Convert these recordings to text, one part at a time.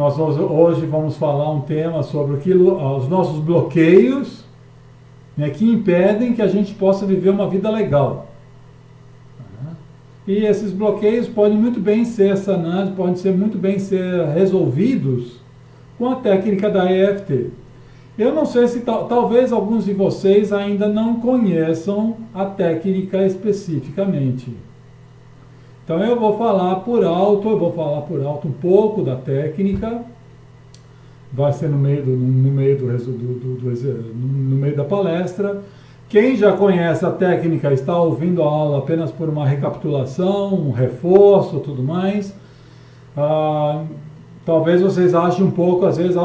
Nós hoje vamos falar um tema sobre os nossos bloqueios, né, que impedem que a gente possa viver uma vida legal. E esses bloqueios podem muito bem ser sanados, podem ser muito bem ser resolvidos com a técnica da EFT. Eu não sei se talvez alguns de vocês ainda não conheçam a técnica especificamente. Então eu vou falar por alto um pouco da técnica. Vai ser no meio da palestra. Quem já conhece a técnica está ouvindo a aula apenas por uma recapitulação, um reforço, tudo mais. Talvez vocês achem um pouco, às vezes,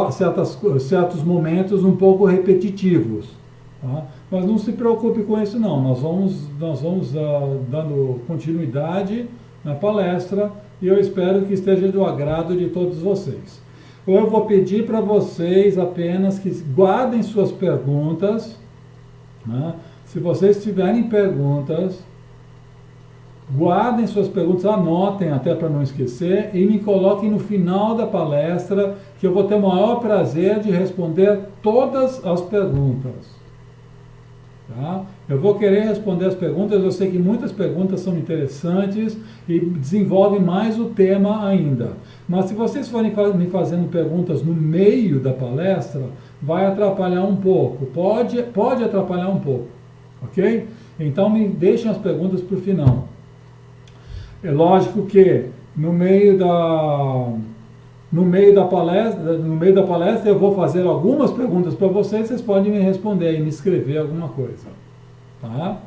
certos momentos um pouco repetitivos. Tá? Mas não se preocupe com isso não. Nós vamos dando continuidade na palestra e eu espero que esteja do agrado de todos vocês. Eu vou pedir para vocês apenas que guardem suas perguntas. Né? Se vocês tiverem perguntas, guardem suas perguntas, anotem até para não esquecer e me coloquem no final da palestra que eu vou ter o maior prazer de responder todas as perguntas. Tá? Eu vou querer responder as perguntas, eu sei que muitas perguntas são interessantes e desenvolvem mais o tema ainda. Mas se vocês forem me fazendo perguntas no meio da palestra, vai atrapalhar um pouco, pode atrapalhar um pouco, ok? Então me deixem as perguntas para o final. É lógico que no meio da palestra eu vou fazer algumas perguntas para vocês, vocês podem me responder e me escrever alguma coisa, tá?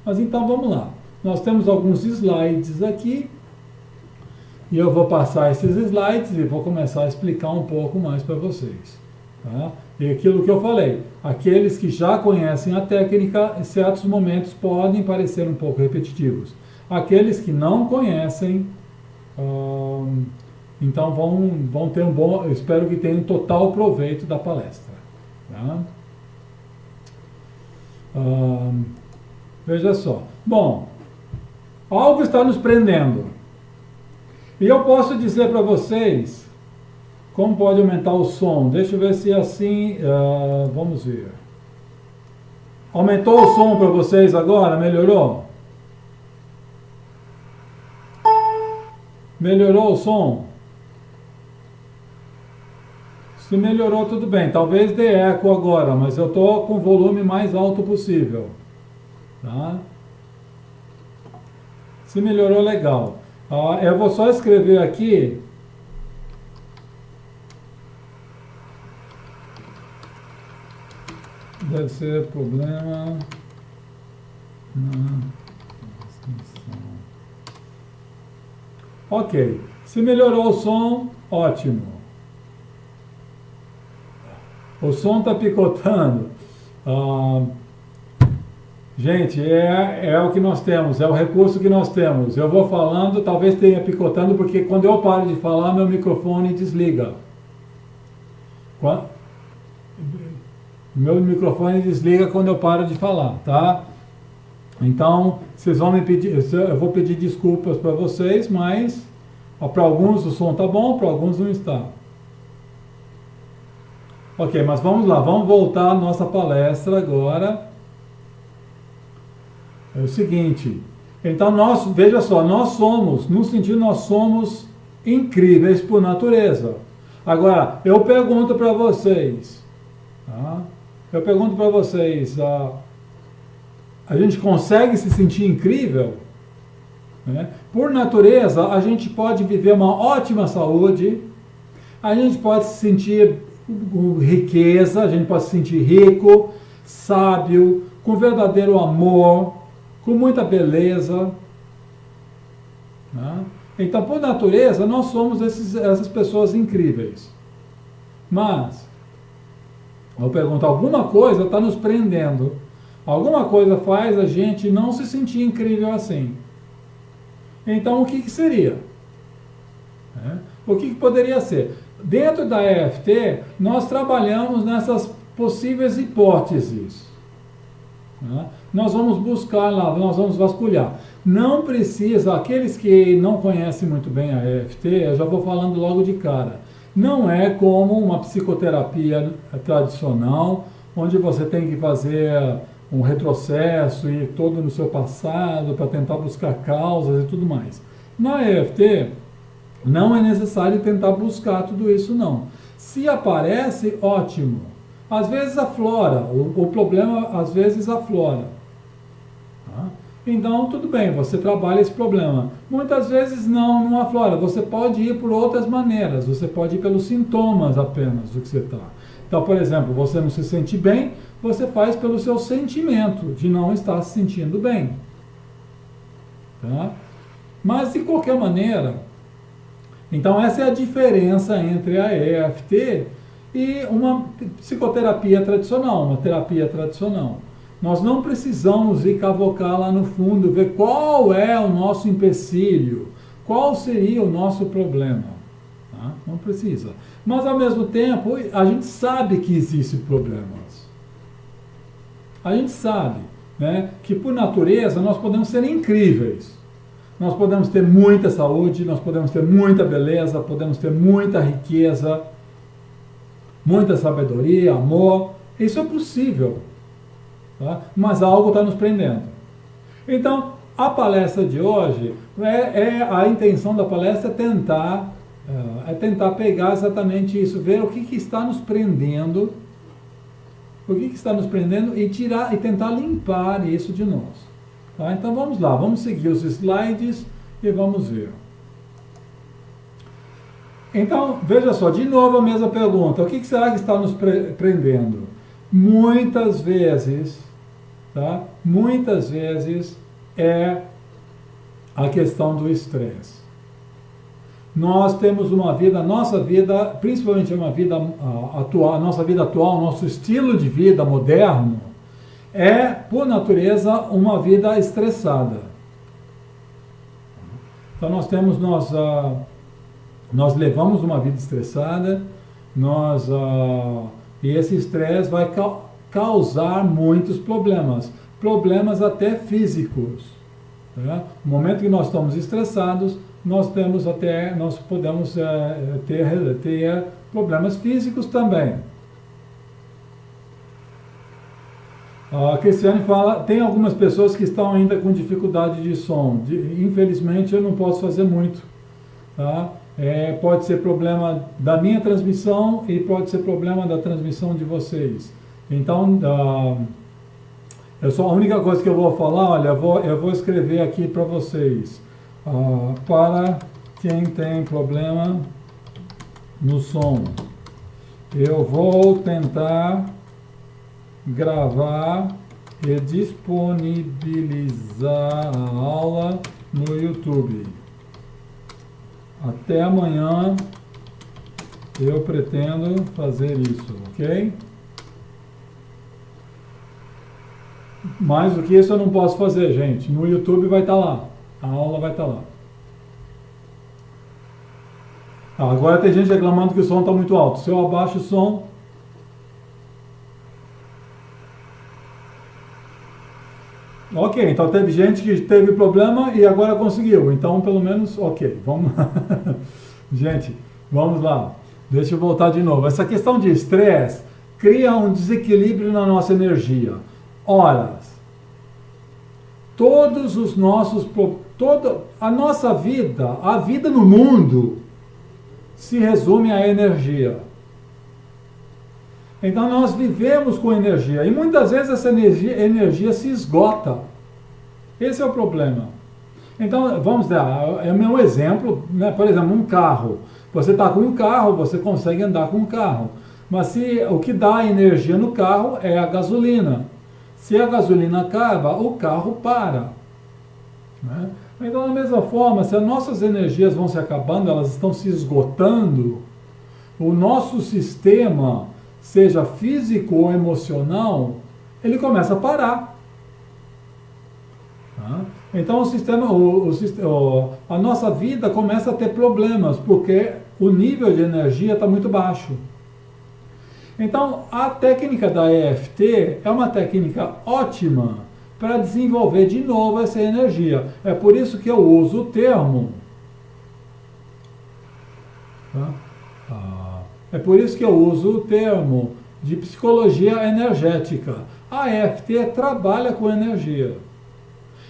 Mas então vamos lá. Nós temos alguns slides aqui e eu vou passar esses slides e vou começar a explicar um pouco mais para vocês, tá? E aquilo que eu falei, aqueles que já conhecem a técnica, em certos momentos podem parecer um pouco repetitivos. Aqueles que não conhecem, então vão ter eu espero que tenham total proveito da palestra. Tá? Veja só. Bom, algo está nos prendendo. E eu posso dizer para vocês como pode aumentar o som. Deixa eu ver se é assim. Vamos ver. Aumentou o som para vocês agora? Melhorou? Melhorou o som? Se melhorou, tudo bem. Talvez dê eco agora, mas eu estou com o volume mais alto possível. Tá? Se melhorou, legal. Eu vou só escrever aqui. Deve ser problema na transmissão. Ok. Se melhorou o som, ótimo. O som está picotando. Gente, é o que nós temos, é o recurso que nós temos. Eu vou falando, talvez tenha picotando, porque quando eu paro de falar, meu microfone desliga. Meu microfone desliga quando eu paro de falar, tá? Então, vocês vão me pedir, eu vou pedir desculpas para vocês, mas para alguns o som está bom, para alguns não está. Ok, mas vamos lá, vamos voltar à nossa palestra agora. É o seguinte, então veja só, nós somos incríveis por natureza. Agora, eu pergunto para vocês, tá? A gente consegue se sentir incrível? Né? Por natureza, a gente pode viver uma ótima saúde, a gente pode se sentir riqueza, a gente pode se sentir rico, sábio, com verdadeiro amor, com muita beleza. Né? Então, por natureza, nós somos essas pessoas incríveis. Mas, eu pergunto, alguma coisa está nos prendendo. Alguma coisa faz a gente não se sentir incrível assim. Então, o que seria? O que poderia ser? Dentro da EFT, nós trabalhamos nessas possíveis hipóteses. Nós vamos buscar lá, nós vamos vasculhar. Não precisa, aqueles que não conhecem muito bem a EFT, eu já vou falando logo de cara. Não é como uma psicoterapia tradicional, onde você tem que fazer um retrocesso e ir todo no seu passado para tentar buscar causas e tudo mais. Na EFT, não é necessário tentar buscar tudo isso, não. Se aparece, ótimo. Às vezes aflora, o problema às vezes aflora. Tá? Então, tudo bem, você trabalha esse problema. Muitas vezes não aflora. Você pode ir por outras maneiras. Você pode ir pelos sintomas apenas do que você está. Então, por exemplo, você não se sente bem, você faz pelo seu sentimento de não estar se sentindo bem. Tá? Mas, de qualquer maneira, então essa é a diferença entre a EFT e uma psicoterapia tradicional, uma terapia tradicional. Nós não precisamos ir cavocar lá no fundo, ver qual é o nosso empecilho, qual seria o nosso problema. Tá? Não precisa. Mas, ao mesmo tempo, a gente sabe que existem problemas. A gente sabe, né, que, por natureza, nós podemos ser incríveis. Nós podemos ter muita saúde, nós podemos ter muita beleza, podemos ter muita riqueza, muita sabedoria, amor. Isso é possível. Tá? Mas algo está nos prendendo. Então, a palestra de hoje, a intenção da palestra é tentar pegar exatamente isso, ver o que está nos prendendo, e tirar e tentar limpar isso de nós. Tá? Então vamos lá, vamos seguir os slides e vamos ver. Então, veja só, de novo a mesma pergunta, o que será que está nos prendendo? Muitas vezes, tá? Muitas vezes é a questão do estresse. Nós temos uma vida, a nossa vida, principalmente uma vida atual, a nossa vida atual, nosso estilo de vida moderno, é, por natureza, uma vida estressada. Então nós levamos uma vida estressada, e esse estresse vai causar muitos problemas até físicos. Tá? No momento que nós estamos estressados, nós podemos ter problemas físicos também. A Cristiane fala, tem algumas pessoas que estão ainda com dificuldade de som. Infelizmente eu não posso fazer muito. Tá? Pode ser problema da minha transmissão e pode ser problema da transmissão de vocês. Então, a única coisa que eu vou falar, olha, eu vou escrever aqui para vocês. Para quem tem problema no som, eu vou tentar gravar e disponibilizar a aula no YouTube. Até amanhã eu pretendo fazer isso, ok? Mais do que isso eu não posso fazer, gente. No YouTube vai estar lá. A aula vai estar lá. Agora tem gente reclamando que o som está muito alto. Se eu abaixo o som... Ok, então teve gente que teve problema e agora conseguiu. Então, pelo menos, ok. Vamos... Gente, vamos lá. Deixa eu voltar de novo. Essa questão de estresse cria um desequilíbrio na nossa energia. Horas. A nossa vida, a vida no mundo, se resume à energia. Então nós vivemos com energia e muitas vezes essa energia se esgota. Esse é o problema. Então vamos dar, é o meu exemplo, né? Por exemplo, um carro. Você está com um carro, você consegue andar com um carro. Mas o que dá energia no carro é a gasolina. Se a gasolina acaba, o carro para. Né? Então, da mesma forma, se as nossas energias vão se acabando, elas estão se esgotando, o nosso sistema, seja físico ou emocional, ele começa a parar. Tá? Então, a nossa vida começa a ter problemas, porque o nível de energia está muito baixo. Então, a técnica da EFT é uma técnica ótima para desenvolver de novo essa energia. É por isso que eu uso o termo. Tá? É por isso que eu uso o termo de psicologia energética. A EFT trabalha com energia.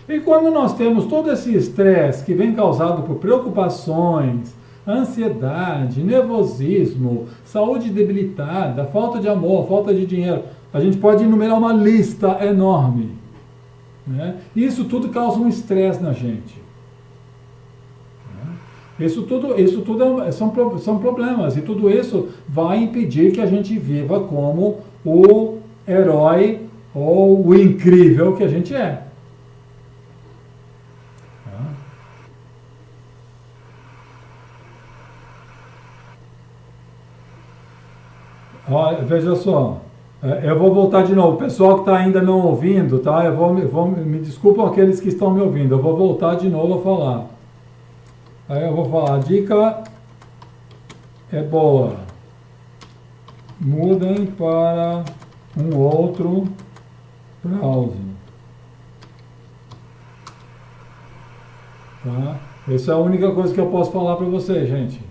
E quando nós temos todo esse estresse que vem causado por preocupações, ansiedade, nervosismo, saúde debilitada, falta de amor, falta de dinheiro, a gente pode enumerar uma lista enorme, né? Isso tudo causa um estresse na gente. Isso tudo são problemas, e tudo isso vai impedir que a gente viva como o herói ou o incrível que a gente é. Olha, veja só, eu vou voltar de novo. O pessoal que está ainda não ouvindo, tá? Me desculpam aqueles que estão me ouvindo, eu vou voltar de novo a falar. Aí eu vou falar, a dica é boa. Mudem para um outro browser. Tá? Essa é a única coisa que eu posso falar para vocês, gente.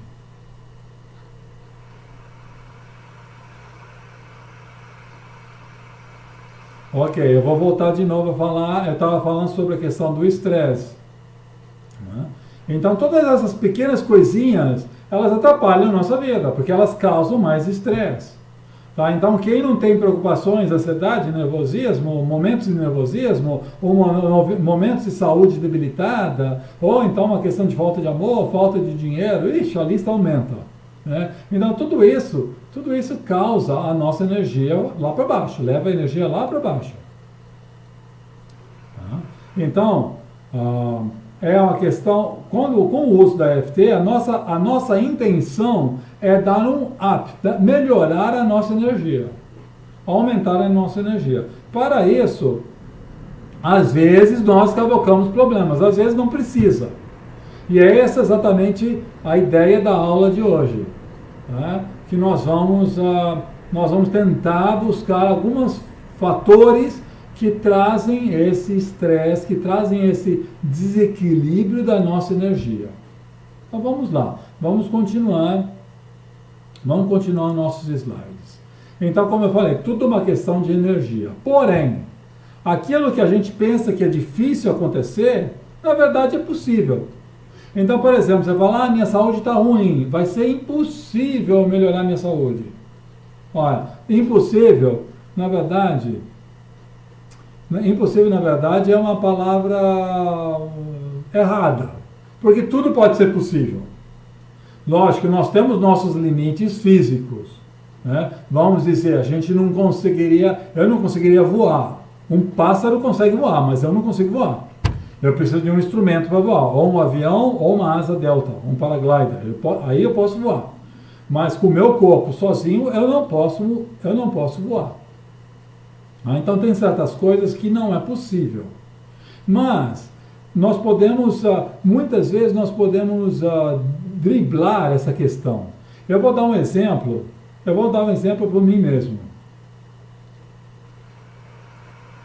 Ok, eu vou voltar de novo a falar. Eu estava falando sobre a questão do estresse. Então, todas essas pequenas coisinhas, elas atrapalham a nossa vida, porque elas causam mais estresse. Tá? Então, quem não tem preocupações, ansiedade, nervosismo, momentos de nervosismo, ou momentos de saúde debilitada, ou então uma questão de falta de amor, falta de dinheiro, ixi, a lista aumenta. Né? Então, tudo isso causa a nossa energia lá para baixo, leva a energia lá para baixo. Tá? Então, é uma questão, com o uso da EFT, a nossa intenção é dar um up, melhorar a nossa energia, aumentar a nossa energia. Para isso, às vezes nós cavocamos problemas, às vezes não precisa. E é essa exatamente a ideia da aula de hoje, tá? Que nós vamos tentar buscar alguns fatores que trazem esse estresse, que trazem esse desequilíbrio da nossa energia. Então vamos lá, vamos continuar nossos slides. Então, como eu falei, tudo é uma questão de energia. Porém, aquilo que a gente pensa que é difícil acontecer, na verdade é possível. Então, por exemplo, você fala, minha saúde está ruim, vai ser impossível melhorar minha saúde. Olha, impossível, na verdade, é uma palavra errada, porque tudo pode ser possível. Lógico, nós temos nossos limites físicos, né? Vamos dizer, eu não conseguiria voar. Um pássaro consegue voar, mas eu não consigo voar. Eu preciso de um instrumento para voar, ou um avião, ou uma asa delta, um paraglider. Aí eu posso voar. Mas com o meu corpo sozinho, eu não posso voar. Então tem certas coisas que não é possível. Mas nós podemos, muitas vezes nós podemos driblar essa questão. Eu vou dar um exemplo para mim mesmo.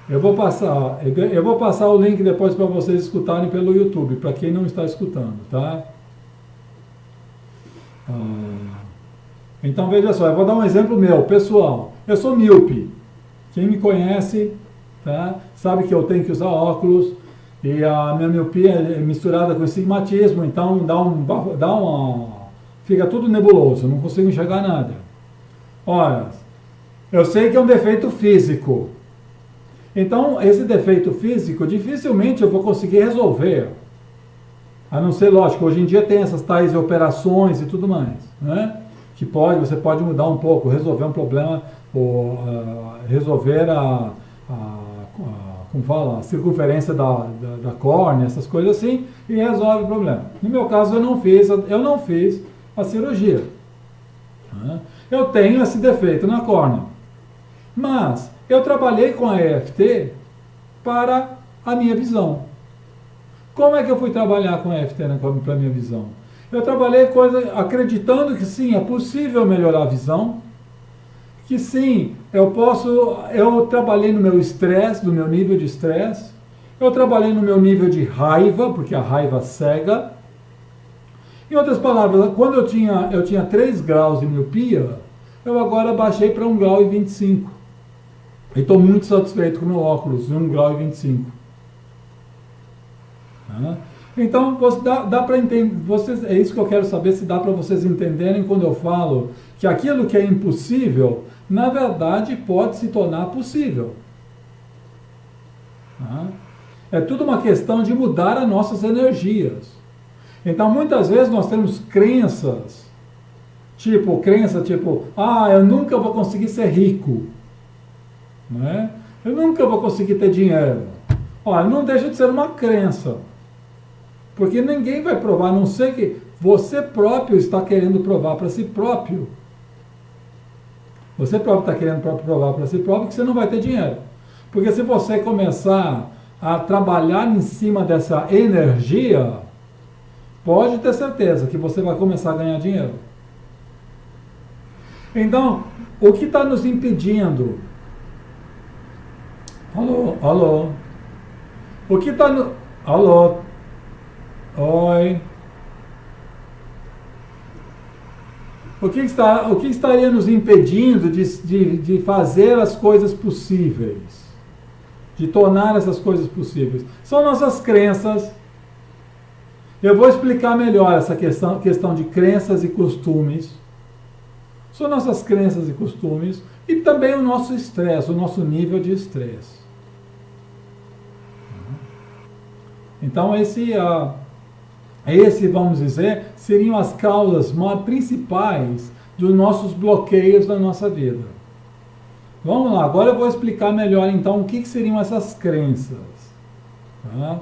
Eu vou passar o link depois para vocês escutarem pelo YouTube, para quem não está escutando, tá? Então veja só, eu vou dar um exemplo meu, pessoal. Eu sou míope. Quem me conhece, tá, sabe que eu tenho que usar óculos, e a minha miopia é misturada com estigmatismo, então fica tudo nebuloso, não consigo enxergar nada. Olha, eu sei que é um defeito físico. Então, esse defeito físico, dificilmente eu vou conseguir resolver. A não ser, lógico, hoje em dia tem essas tais operações e tudo mais, né? Que você pode mudar um pouco, resolver um problema, ou resolver como fala, a circunferência da córnea, essas coisas assim, e resolve o problema. No meu caso, eu não fiz a cirurgia. Né? Eu tenho esse defeito na córnea. Mas eu trabalhei com a EFT para a minha visão. Como é que eu fui trabalhar com a EFT para a minha visão? Eu trabalhei acreditando que sim, é possível melhorar a visão, que sim, eu trabalhei no meu estresse, no meu nível de estresse, eu trabalhei no meu nível de raiva, porque a raiva cega, Em outras palavras, quando eu tinha 3 graus de miopia, eu agora baixei para 1 grau e 25. E estou muito satisfeito com o meu óculos, de 1 grau e 25. Tá? Então, dá para entender, é isso que eu quero saber, se dá para vocês entenderem quando eu falo que aquilo que é impossível, na verdade, pode se tornar possível. Tá? É tudo uma questão de mudar as nossas energias. Então, muitas vezes nós temos crença tipo, eu nunca vou conseguir ser rico. Né? Eu nunca vou conseguir ter dinheiro. Olha, não deixa de ser uma crença. Porque ninguém vai provar, a não ser que você próprio está querendo provar para si próprio. Você próprio está querendo provar para si próprio que você não vai ter dinheiro. Porque se você começar a trabalhar em cima dessa energia, pode ter certeza que você vai começar a ganhar dinheiro. Então, o que está nos impedindo? Alô, alô. O que está no... Alô. Oi. O que estaria nos impedindo de fazer as coisas possíveis? De tornar essas coisas possíveis? São nossas crenças. Eu vou explicar melhor essa questão de crenças e costumes. São nossas crenças e costumes e também o nosso estresse, o nosso nível de estresse. Então, esse, vamos dizer, seriam as causas principais dos nossos bloqueios na nossa vida. Vamos lá, agora eu vou explicar melhor então o que seriam essas crenças. Tá?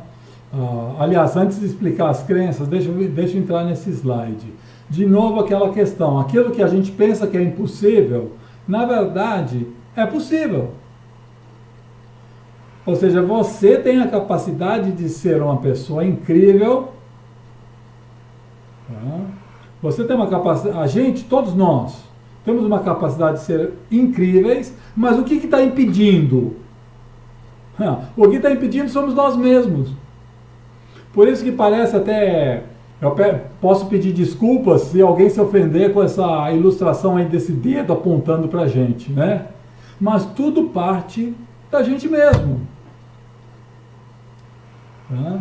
Aliás, antes de explicar as crenças, deixa eu entrar nesse slide. De novo aquela questão, aquilo que a gente pensa que é impossível, na verdade, é possível. Ou seja, você tem a capacidade de ser uma pessoa incrível. Tá? Você tem uma capacidade, a gente, todos nós, temos uma capacidade de ser incríveis, mas o que está impedindo? O que está impedindo somos nós mesmos. Por isso que parece até... Eu posso pedir desculpas se alguém se ofender com essa ilustração aí desse dedo apontando para a gente, né? Mas tudo parte da gente mesmo. Tá?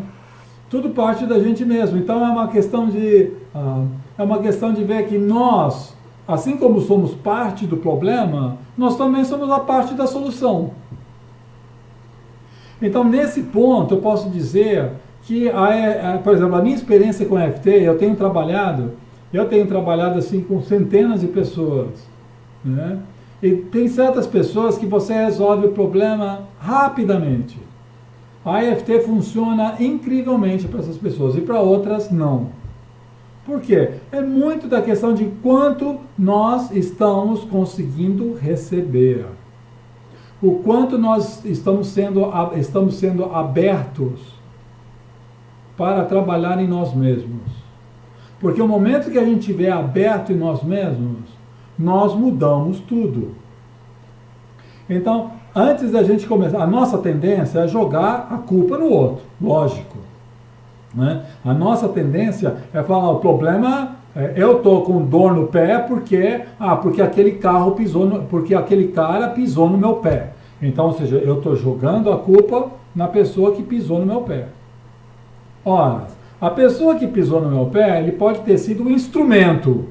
Tudo parte da gente mesmo. Então é uma questão de ver que nós, assim como somos parte do problema, nós também somos a parte da solução. Então nesse ponto eu posso dizer que, por exemplo, a minha experiência com EFT, eu tenho trabalhado assim com centenas de pessoas, né? E tem certas pessoas que você resolve o problema rapidamente. A EFT funciona incrivelmente para essas pessoas e para outras não. Por quê? É muito da questão de quanto nós estamos conseguindo receber. O quanto nós estamos sendo abertos para trabalhar em nós mesmos. Porque o momento que a gente estiver aberto em nós mesmos, nós mudamos tudo. Então, antes da gente começar, a nossa tendência é jogar a culpa no outro, lógico. Né? A nossa tendência é falar, o problema eu estou com dor no pé porque aquele carro porque aquele cara pisou no meu pé. Então, ou seja, eu estou jogando a culpa na pessoa que pisou no meu pé. Ora, a pessoa que pisou no meu pé, ele pode ter sido um instrumento.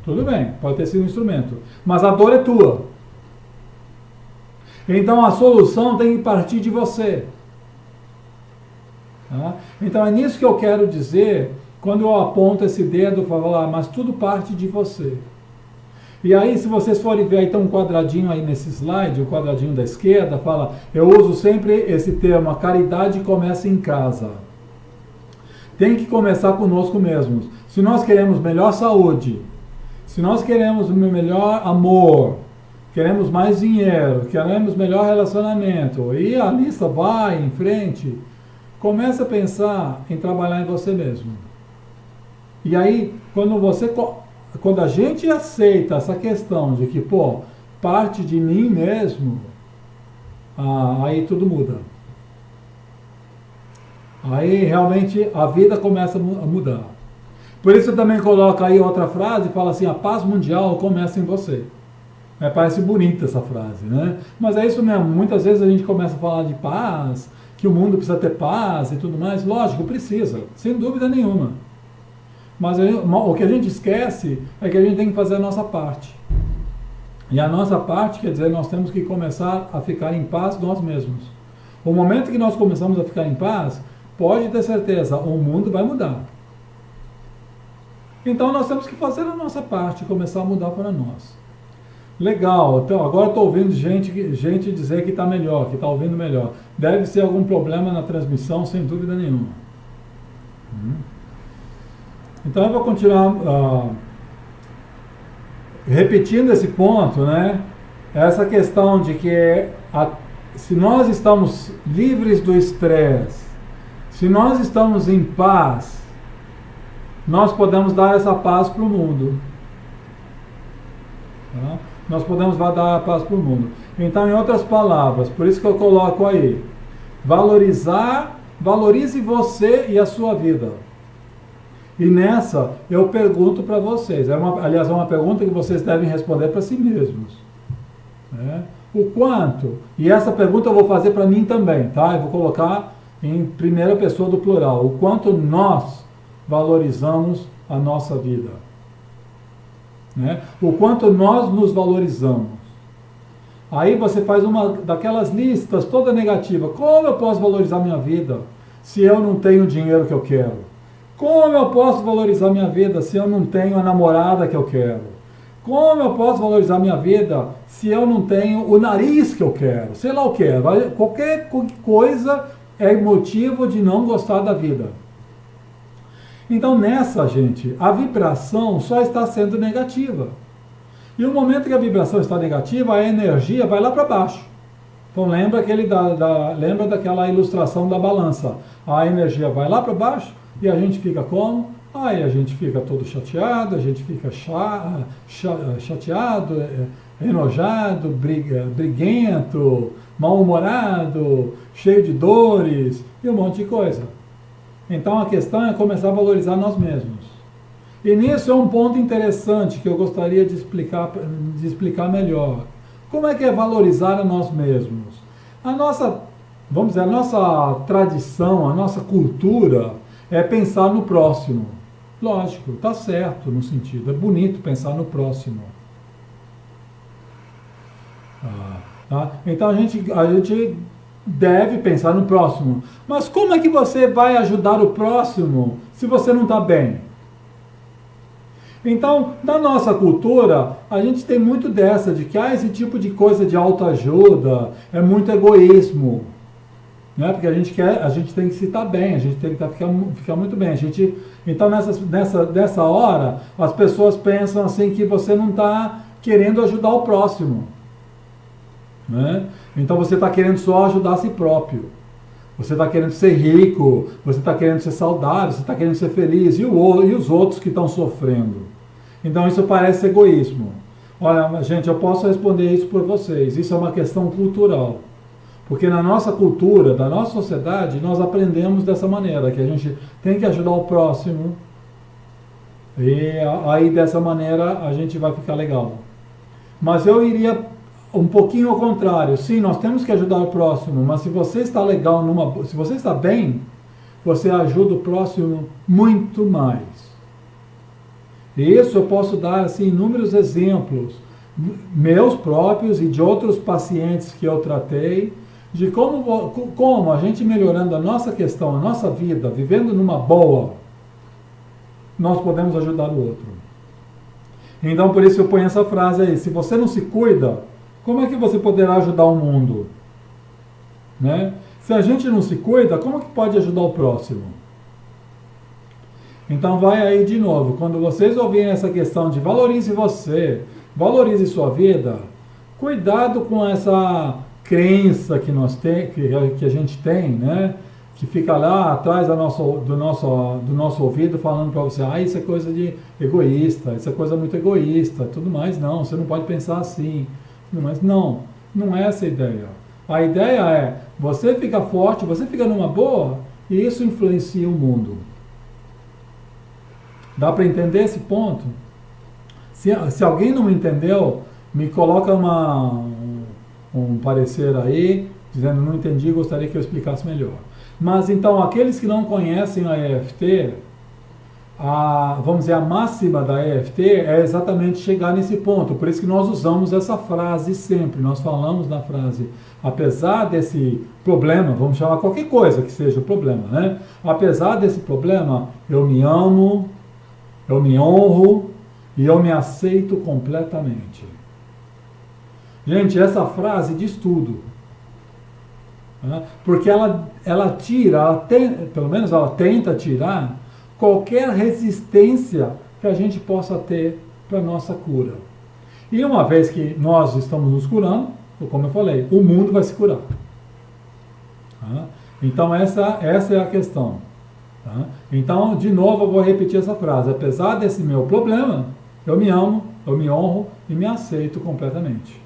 Tudo bem, pode ter sido um instrumento. Mas a dor é tua. Então a solução tem que partir de você. Tá? Então é nisso que eu quero dizer, quando eu aponto esse dedo, eu falo, mas tudo parte de você. E aí, se vocês forem ver, aí tem um quadradinho aí nesse slide, o quadradinho da esquerda, fala, eu uso sempre esse termo, a caridade começa em casa. Tem que começar conosco mesmos. Se nós queremos melhor saúde, se nós queremos melhor amor, queremos mais dinheiro, queremos melhor relacionamento, e a lista vai em frente, começa a pensar em trabalhar em você mesmo. E aí, quando a gente aceita essa questão de que, parte de mim mesmo, aí tudo muda. Aí realmente a vida começa a mudar. Por isso eu também coloco aí outra frase, fala assim, a paz mundial começa em você. Parece bonita essa frase, né? Mas é isso mesmo, muitas vezes a gente começa a falar de paz, que o mundo precisa ter paz e tudo mais. Lógico, precisa, sem dúvida nenhuma. Mas o que a gente esquece é que a gente tem que fazer a nossa parte. E a nossa parte quer dizer, nós temos que começar a ficar em paz nós mesmos. O momento que nós começamos a ficar em paz, pode ter certeza, o mundo vai mudar. Então nós temos que fazer a nossa parte, começar a mudar para nós. Legal, então agora estou ouvindo gente dizer que está melhor, que está ouvindo melhor. Deve ser algum problema na transmissão, sem dúvida nenhuma. Então eu vou continuar repetindo esse ponto, né? Essa questão de que se nós estamos livres do estresse, se nós estamos em paz, nós podemos dar essa paz para o mundo. Tá? Nós podemos dar a paz para o mundo. Então, em outras palavras, por isso que eu coloco aí, valorize você e a sua vida. E nessa, eu pergunto para vocês, aliás, é uma pergunta que vocês devem responder para si mesmos. Né? O quanto, e essa pergunta eu vou fazer para mim também, tá? Eu vou colocar em primeira pessoa do plural, o quanto nós valorizamos a nossa vida. Né? O quanto nós nos valorizamos. Aí você faz uma daquelas listas toda negativa. Como eu posso valorizar minha vida se eu não tenho o dinheiro que eu quero? Como eu posso valorizar minha vida se eu não tenho a namorada que eu quero? Como eu posso valorizar minha vida se eu não tenho o nariz que eu quero? Sei lá o que. Qualquer coisa é motivo de não gostar da vida. Então nessa, gente, a vibração só está sendo negativa. E no momento que a vibração está negativa, a energia vai lá para baixo. Então lembra daquela ilustração da balança. A energia vai lá para baixo e a gente fica como? Aí a gente fica todo chateado, a gente fica chateado, enojado, briguento, mal-humorado, cheio de dores e um monte de coisa. Então a questão é começar a valorizar nós mesmos. E nisso é um ponto interessante que eu gostaria de explicar melhor. Como é que é valorizar a nós mesmos? A nossa tradição, a nossa cultura é pensar no próximo. Lógico, está certo no sentido, é bonito pensar no próximo. Tá? Então a gente deve pensar no próximo. Mas como é que você vai ajudar o próximo se você não está bem? Então, na nossa cultura, a gente tem muito dessa, de que esse tipo de coisa de autoajuda é muito egoísmo. Né? Porque a gente tem que se estar bem, a gente tem que ficar muito bem. Então, nessa hora, as pessoas pensam assim que você não está querendo ajudar o próximo. Né? Então você está querendo só ajudar a si próprio. Você está querendo ser rico, você está querendo ser saudável, você está querendo ser feliz. E os outros que estão sofrendo? Então isso parece egoísmo. Olha, gente, eu posso responder isso por vocês. Isso é uma questão cultural. Porque na nossa cultura, da nossa sociedade, nós aprendemos dessa maneira, que a gente tem que ajudar o próximo. E aí dessa maneira a gente vai ficar legal. Mas eu iria um pouquinho ao contrário. Sim, nós temos que ajudar o próximo, mas se você está legal, se você está bem, você ajuda o próximo muito mais. E isso eu posso dar assim, inúmeros exemplos, meus próprios e de outros pacientes que eu tratei, de como a gente melhorando a nossa questão, a nossa vida, vivendo numa boa, nós podemos ajudar o outro. Então por isso eu ponho essa frase aí, se você não se cuida, como é que você poderá ajudar o mundo? Né? Se a gente não se cuida, como que pode ajudar o próximo? Então vai aí de novo, quando vocês ouvirem essa questão de valorize você, valorize sua vida, cuidado com essa crença que a gente tem, né? Que fica lá atrás do nosso ouvido falando para você, isso é coisa de egoísta, isso é coisa muito egoísta, tudo mais. Não, você não pode pensar assim. Mas não é essa a ideia. A ideia é, você fica forte, você fica numa boa, e isso influencia o mundo. Dá para entender esse ponto? Se alguém não entendeu, me coloca um parecer aí, dizendo não entendi, gostaria que eu explicasse melhor. Mas então, aqueles que não conhecem a EFT, vamos dizer, a máxima da EFT é exatamente chegar nesse ponto. Por isso que nós usamos essa frase sempre. Nós falamos na frase, apesar desse problema, vamos chamar qualquer coisa que seja o problema, né? Apesar desse problema, eu me amo, eu me honro e eu me aceito completamente. Gente, essa frase diz tudo. Né? Porque ela tira, pelo menos ela tenta tirar qualquer resistência que a gente possa ter para a nossa cura. E uma vez que nós estamos nos curando, como eu falei, o mundo vai se curar. Tá? Então essa é a questão. Tá? Então, de novo, eu vou repetir essa frase. Apesar desse meu problema, eu me amo, eu me honro e me aceito completamente.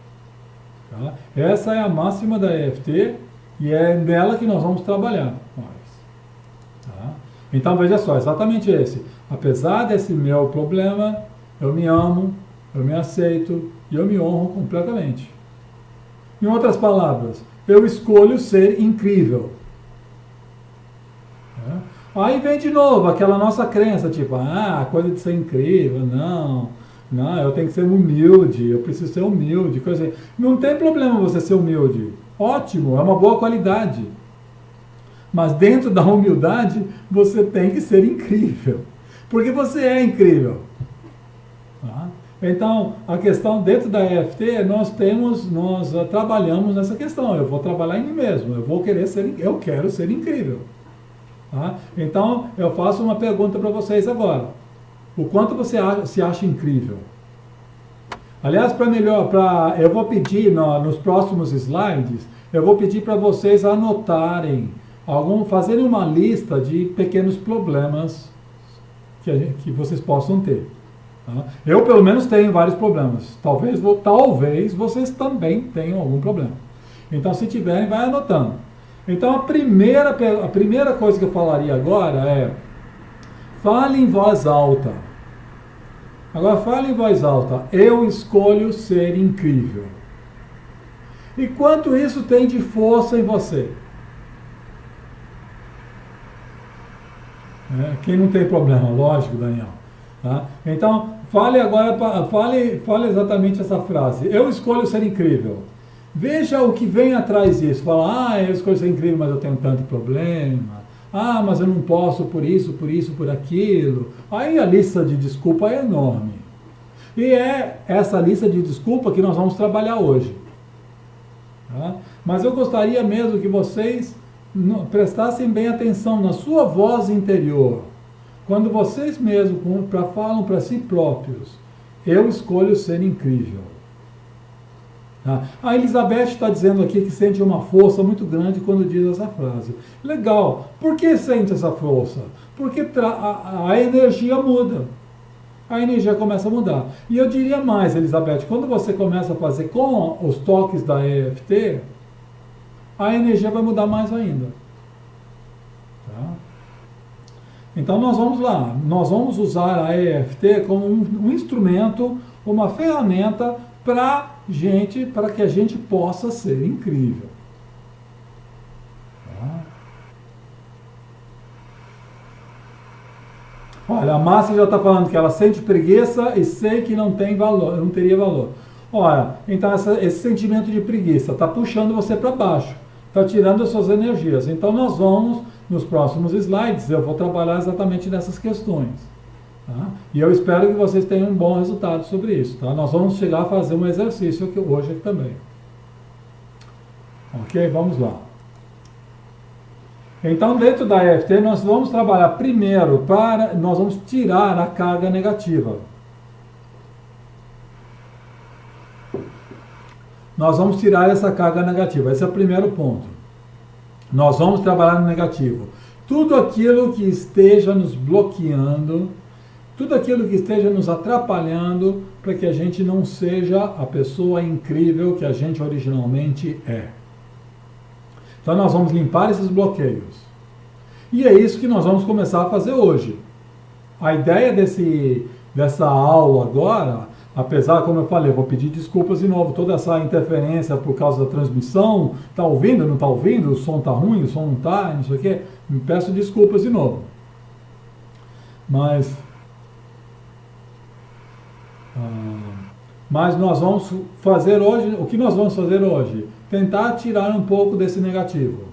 Tá? Essa é a máxima da EFT e é nela que nós vamos trabalhar mais. Tá? Então, veja só, exatamente esse. Apesar desse meu problema, eu me amo, eu me aceito e eu me honro completamente. Em outras palavras, eu escolho ser incrível. Aí vem de novo aquela nossa crença, tipo, coisa de ser incrível, não, eu tenho que ser humilde, eu preciso ser humilde, coisa assim. Não tem problema você ser humilde, ótimo, é uma boa qualidade. Mas dentro da humildade, você tem que ser incrível, porque você é incrível. Tá? Então, a questão dentro da EFT, nós trabalhamos nessa questão, eu vou trabalhar em mim mesmo, eu quero ser incrível. Tá? Então, eu faço uma pergunta para vocês agora. O quanto você se acha incrível? Aliás, eu vou pedir nos próximos slides, eu vou pedir para vocês anotarem, fazerem uma lista de pequenos problemas que vocês possam ter. Tá? Eu, pelo menos, tenho vários problemas. Talvez vocês também tenham algum problema. Então, se tiverem, vai anotando. Então, a primeira coisa que eu falaria agora é: fale em voz alta. Agora, fale em voz alta. Eu escolho ser incrível. E quanto isso tem de força em você? Quem não tem problema, lógico, Daniel. Tá? Então, fale agora, fale exatamente essa frase. Eu escolho ser incrível. Veja o que vem atrás disso. Fala, eu escolho ser incrível, mas eu tenho tanto problema. Mas eu não posso por isso, por aquilo. Aí a lista de desculpa é enorme. E é essa lista de desculpa que nós vamos trabalhar hoje. Tá? Mas eu gostaria mesmo que vocês prestassem bem atenção na sua voz interior. Quando vocês mesmos falam para si próprios, eu escolho ser incrível. A Elizabeth está dizendo aqui que sente uma força muito grande quando diz essa frase. Legal. Por que sente essa força? Porque a energia muda. A energia começa a mudar. E eu diria mais, Elizabeth, quando você começa a fazer com os toques da EFT, a energia vai mudar mais ainda. Tá? Então nós vamos lá. Nós vamos usar a EFT como um instrumento, uma ferramenta para que a gente possa ser incrível. Tá? Olha, a Márcia já está falando que ela sente preguiça e sei que não tem valor, não teria valor. Olha, então esse sentimento de preguiça está puxando você para baixo, está tirando as suas energias. Então nós vamos, nos próximos slides, eu vou trabalhar exatamente nessas questões. Tá? E eu espero que vocês tenham um bom resultado sobre isso. Tá? Nós vamos chegar a fazer um exercício hoje aqui também. Ok? Vamos lá. Então, dentro da EFT, nós vamos trabalhar primeiro nós vamos tirar a carga negativa. Nós vamos tirar essa carga negativa. Esse é o primeiro ponto. Nós vamos trabalhar no negativo. Tudo aquilo que esteja nos bloqueando, tudo aquilo que esteja nos atrapalhando para que a gente não seja a pessoa incrível que a gente originalmente é. Então nós vamos limpar esses bloqueios. E é isso que nós vamos começar a fazer hoje. A ideia dessa aula agora, apesar, como eu falei, eu vou pedir desculpas de novo, toda essa interferência por causa da transmissão, tá ouvindo, não tá ouvindo, o som tá ruim, o som não tá, não sei o quê, me peço desculpas de novo. Mas nós vamos fazer hoje, o que nós vamos fazer hoje? Tentar tirar um pouco desse negativo.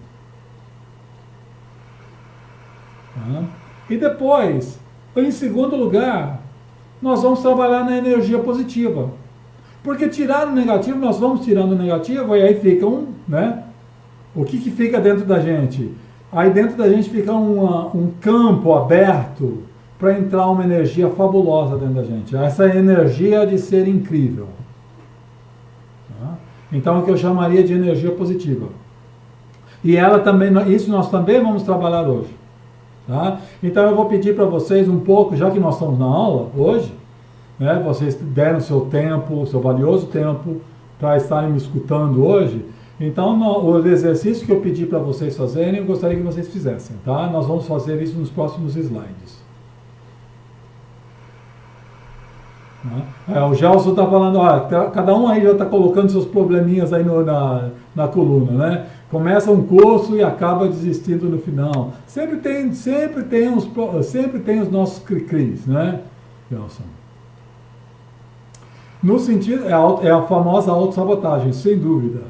E depois, em segundo lugar, nós vamos trabalhar na energia positiva. Porque tirar o negativo, nós vamos tirando o negativo e aí fica né? O que fica dentro da gente? Aí dentro da gente fica um campo aberto para entrar uma energia fabulosa dentro da gente. Essa energia de ser incrível. Então é o que eu chamaria de energia positiva. E ela também, isso nós também vamos trabalhar hoje. Tá? Então eu vou pedir para vocês um pouco, já que nós estamos na aula hoje, né, vocês deram seu tempo, seu valioso tempo para estarem me escutando hoje. Então o exercício que eu pedi para vocês fazerem, eu gostaria que vocês fizessem. Tá? Nós vamos fazer isso nos próximos slides. O Gelson está falando, cada um aí já está colocando seus probleminhas aí na coluna, né? Começa um curso e acaba desistindo no final. Sempre tem os nossos cri-cris, né, Gelson? No sentido, é a famosa autossabotagem, sem dúvida.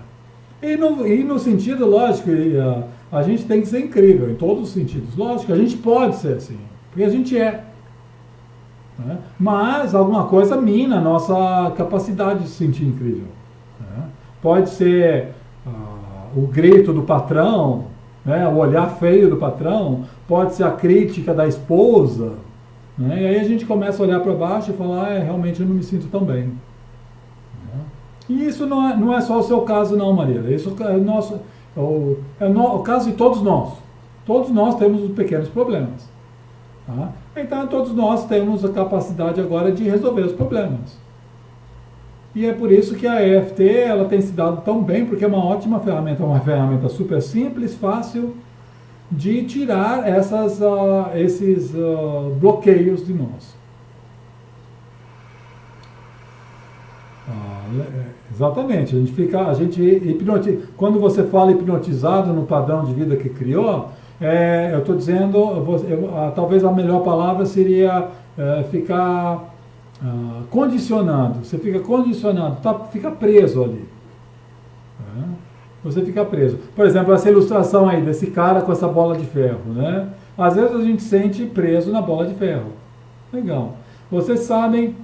E no sentido, lógico, a gente tem que ser incrível em todos os sentidos. Lógico, a gente pode ser assim, porque a gente é. Né? Mas alguma coisa mina a nossa capacidade de se sentir incrível. Né? Pode ser o grito do patrão, né? O olhar feio do patrão, pode ser a crítica da esposa. Né? E aí a gente começa a olhar para baixo e falar, realmente eu não me sinto tão bem. Né? E isso não é só o seu caso não, Maria. Isso é o caso de todos nós. Todos nós temos pequenos problemas. Tá? Então todos nós temos a capacidade agora de resolver os problemas. E é por isso que a EFT ela tem se dado tão bem, porque é uma ótima ferramenta, uma ferramenta super simples, fácil de tirar esses bloqueios de nós. Exatamente, quando você fala hipnotizado no padrão de vida que criou, eu estou dizendo, talvez a melhor palavra seria ficar condicionado. Você fica condicionado, fica preso ali. Você fica preso. Por exemplo, essa ilustração aí desse cara com essa bola de ferro, né? Às vezes a gente se sente preso na bola de ferro. Legal. Vocês sabem,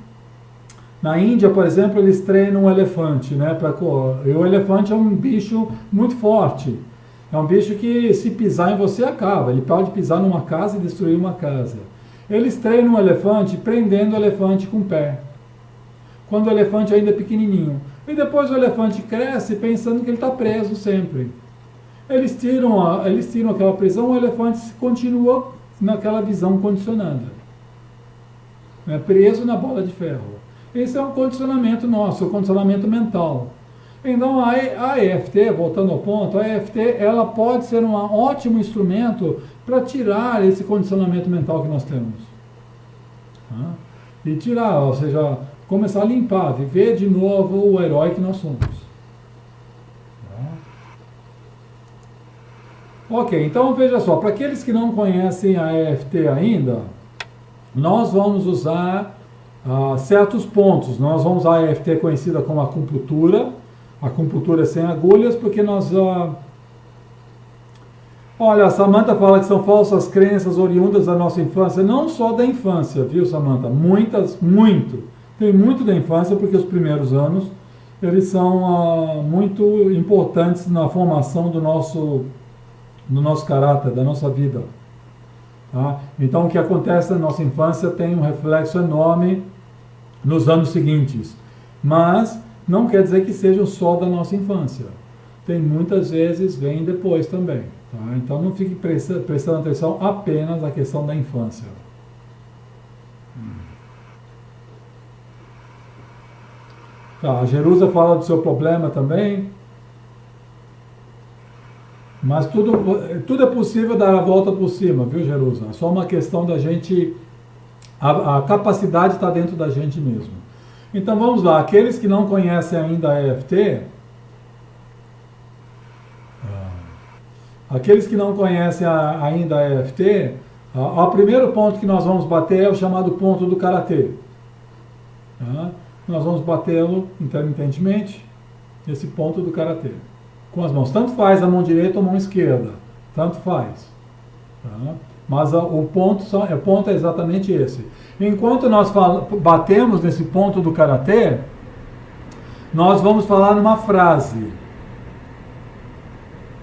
na Índia, por exemplo, eles treinam um elefante, né? E o elefante é um bicho muito forte. É um bicho que, se pisar em você, acaba. Ele pode pisar numa casa e destruir uma casa. Eles treinam o elefante prendendo o elefante com o pé. Quando o elefante ainda é pequenininho. E depois o elefante cresce pensando que ele está preso sempre. Eles tiram aquela prisão, o elefante continua naquela visão condicionada. Preso na bola de ferro. Esse é um condicionamento nosso, um condicionamento mental. Então a EFT, voltando ao ponto, a EFT ela pode ser um ótimo instrumento para tirar esse condicionamento mental que nós temos. E tirar, ou seja, começar a limpar, viver de novo o herói que nós somos. Ok, então veja só, para aqueles que não conhecem a EFT ainda, nós vamos usar certos pontos. Nós vamos usar a EFT conhecida como acupuntura. Acupuntura sem agulhas, porque nós... Olha, a Samantha fala que são falsas crenças oriundas da nossa infância. Não só da infância, viu, Samantha? Tem muito da infância, porque os primeiros anos, eles são muito importantes na formação do nosso caráter, da nossa vida. Tá? Então, o que acontece na nossa infância tem um reflexo enorme nos anos seguintes. Mas não quer dizer que sejam só da nossa infância. Tem muitas vezes, vem depois também. Tá? Então não fique prestando atenção apenas à questão da infância. Tá, a Jerusa fala do seu problema também. Mas tudo é possível dar a volta por cima, viu, Jerusa? É só uma questão da gente A capacidade está dentro da gente mesmo. Então vamos lá, aqueles que não conhecem ainda a EFT, ainda a EFT, o primeiro ponto que nós vamos bater é o chamado ponto do Karatê. Tá? Nós vamos batê-lo intermitentemente, esse ponto do Karatê. Com as mãos. Tanto faz a mão direita ou a mão esquerda. Tanto faz. Tá? Mas o ponto é exatamente esse. Enquanto nós batemos nesse ponto do Karatê, nós vamos falar numa frase.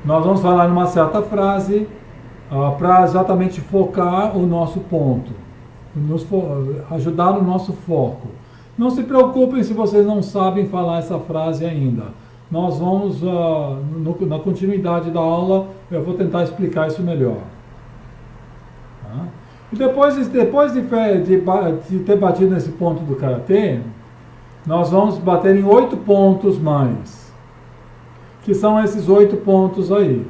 Nós vamos falar numa certa frase para exatamente focar o nosso ponto. Ajudar o nosso foco. Não se preocupem se vocês não sabem falar essa frase ainda. Nós vamos, na continuidade da aula, eu vou tentar explicar isso melhor. Tá? E depois de ter batido nesse ponto do Karatê, nós vamos bater em 8 pontos mais. Que são esses 8 pontos aí.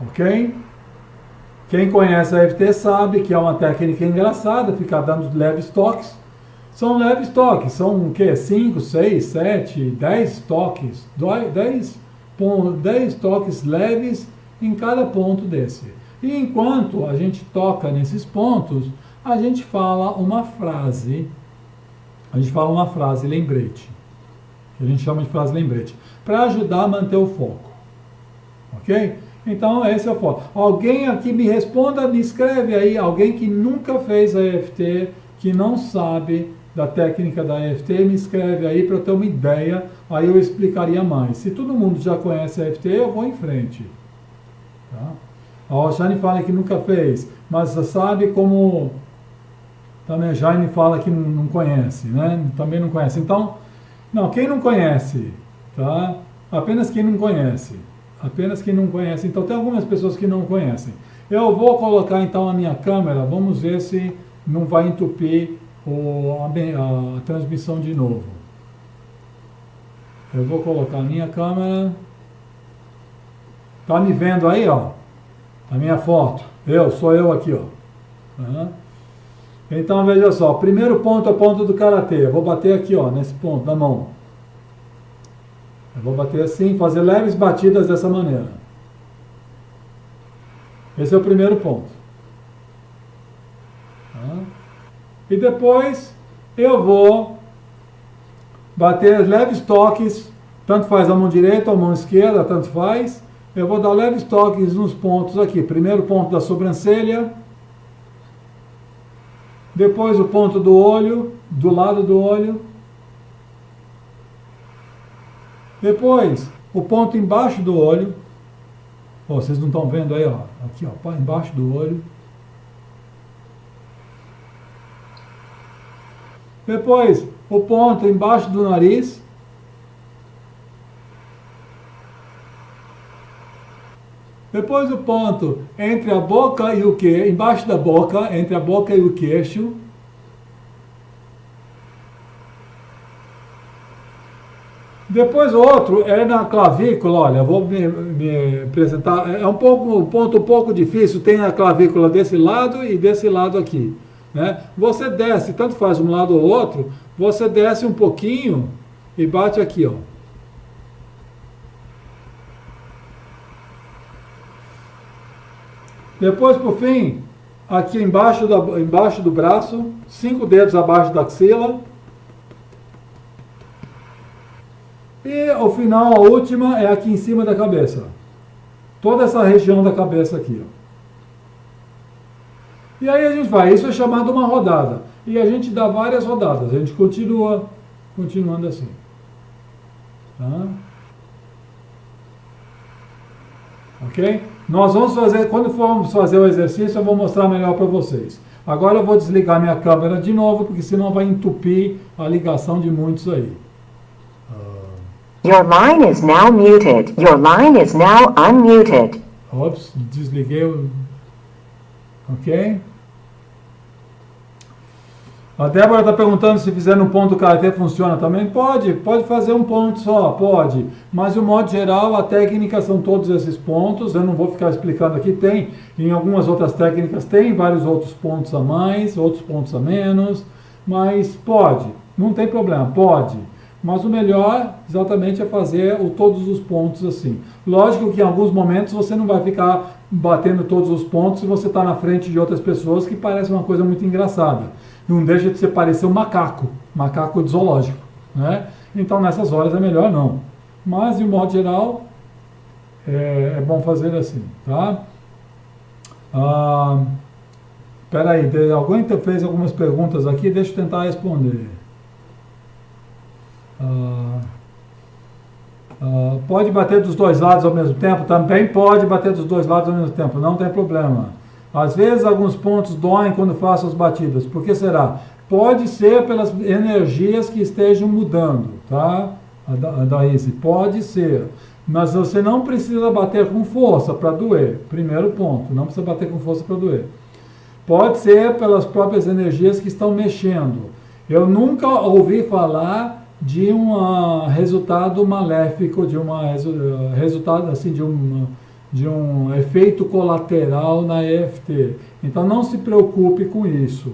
Ok? Quem conhece a EFT sabe que é uma técnica engraçada, ficar dando leves toques. São leves toques, são o quê? 5, 6, 7, 10 toques. 10 toques leves em cada ponto desse. E enquanto a gente toca nesses pontos, a gente fala uma frase. A gente fala uma frase lembrete. Que a gente chama de frase lembrete. Para ajudar a manter o foco. Ok? Então, esse é o foco. Alguém aqui me responda, me escreve aí. Alguém que nunca fez a EFT, que não sabe da técnica da EFT, me escreve aí para eu ter uma ideia, aí eu explicaria mais. Se todo mundo já conhece a EFT, eu vou em frente. Tá? A Jane fala que nunca fez, mas sabe como... Também a Jane fala que não conhece, né? Também não conhece. Então, não, quem não conhece, tá? Apenas quem não conhece. Apenas quem não conhece. Então, tem algumas pessoas que não conhecem. Eu vou colocar, então, a minha câmera, vamos ver se não vai entupir a transmissão de novo. Eu vou colocar a minha câmera. Tá me vendo aí, ó? A minha foto. Sou eu aqui, ó. Uhum. Então, veja só. Primeiro ponto é o ponto do Karatê. Eu vou bater aqui, ó, nesse ponto da mão. Eu vou bater assim, fazer leves batidas dessa maneira. Esse é o primeiro ponto. Tá? E depois eu vou bater leves toques, tanto faz a mão direita ou a mão esquerda, tanto faz. Eu vou dar leves toques nos pontos aqui. Primeiro ponto da sobrancelha, depois o ponto do olho, do lado do olho, depois o ponto embaixo do olho. Vocês não estão vendo aí, ó? Aqui, ó, embaixo do olho. Depois, o ponto embaixo do nariz. Depois o ponto entre a boca e o queixo, embaixo da boca, entre a boca e o queixo. Depois o outro é na clavícula, olha, vou me apresentar, é um ponto um pouco difícil, tem a clavícula desse lado e desse lado aqui. Né? Você desce, tanto faz um lado ou outro, você desce um pouquinho e bate aqui, ó. Depois, por fim, aqui embaixo do braço, 5 dedos abaixo da axila. E o final, a última, é aqui em cima da cabeça. Toda essa região da cabeça aqui, ó. E aí a gente vai, isso é chamado uma rodada. E a gente dá várias rodadas, a gente continuando assim. Tá? Ok? Nós vamos fazer, quando formos fazer o exercício, eu vou mostrar melhor para vocês. Agora eu vou desligar minha câmera de novo, porque senão vai entupir a ligação de muitos aí. Your line is now muted. Your line is now unmuted. Ops, desliguei o... Ok? A Débora está perguntando se fizer no ponto do karatê funciona também. Pode fazer um ponto só, pode. Mas, de um modo geral, a técnica são todos esses pontos. Eu não vou ficar explicando aqui. Tem, em algumas outras técnicas, tem vários outros pontos a mais, outros pontos a menos. Mas pode, não tem problema, pode. Mas o melhor, exatamente, é fazer todos os pontos assim. Lógico que em alguns momentos você não vai ficar batendo todos os pontos se você está na frente de outras pessoas, que parece uma coisa muito engraçada. Não deixa de você parecer um macaco de zoológico, né? Então nessas horas é melhor não. Mas de um modo geral é bom fazer assim, tá? Espera aí, alguém fez algumas perguntas aqui, deixa eu tentar responder. Pode bater dos dois lados ao mesmo tempo? Também pode bater dos dois lados ao mesmo tempo, não tem problema. Às vezes alguns pontos doem quando faço as batidas. Por que será? Pode ser pelas energias que estejam mudando, tá? Daíse, pode ser. Mas você não precisa bater com força para doer. Primeiro ponto, não precisa bater com força para doer. Pode ser pelas próprias energias que estão mexendo. Eu nunca ouvi falar de um resultado maléfico, de um resultado assim, de um efeito colateral na EFT. Então não se preocupe com isso,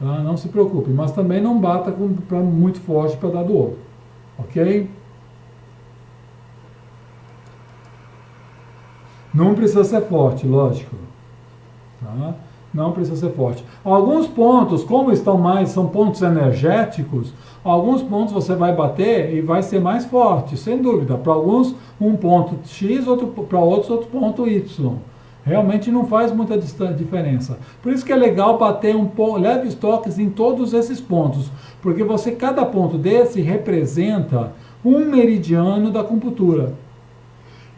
tá? Não se preocupe, mas também não bata muito forte para dar dor, ok? Não precisa ser forte, lógico, tá? Não precisa ser forte. Alguns pontos, como são pontos energéticos, alguns pontos você vai bater e vai ser mais forte, sem dúvida. Para alguns, um ponto X, para outros, outro ponto Y. Realmente não faz muita diferença. Por isso que é legal bater leves toques em todos esses pontos, porque cada ponto desse representa um meridiano da acupuntura.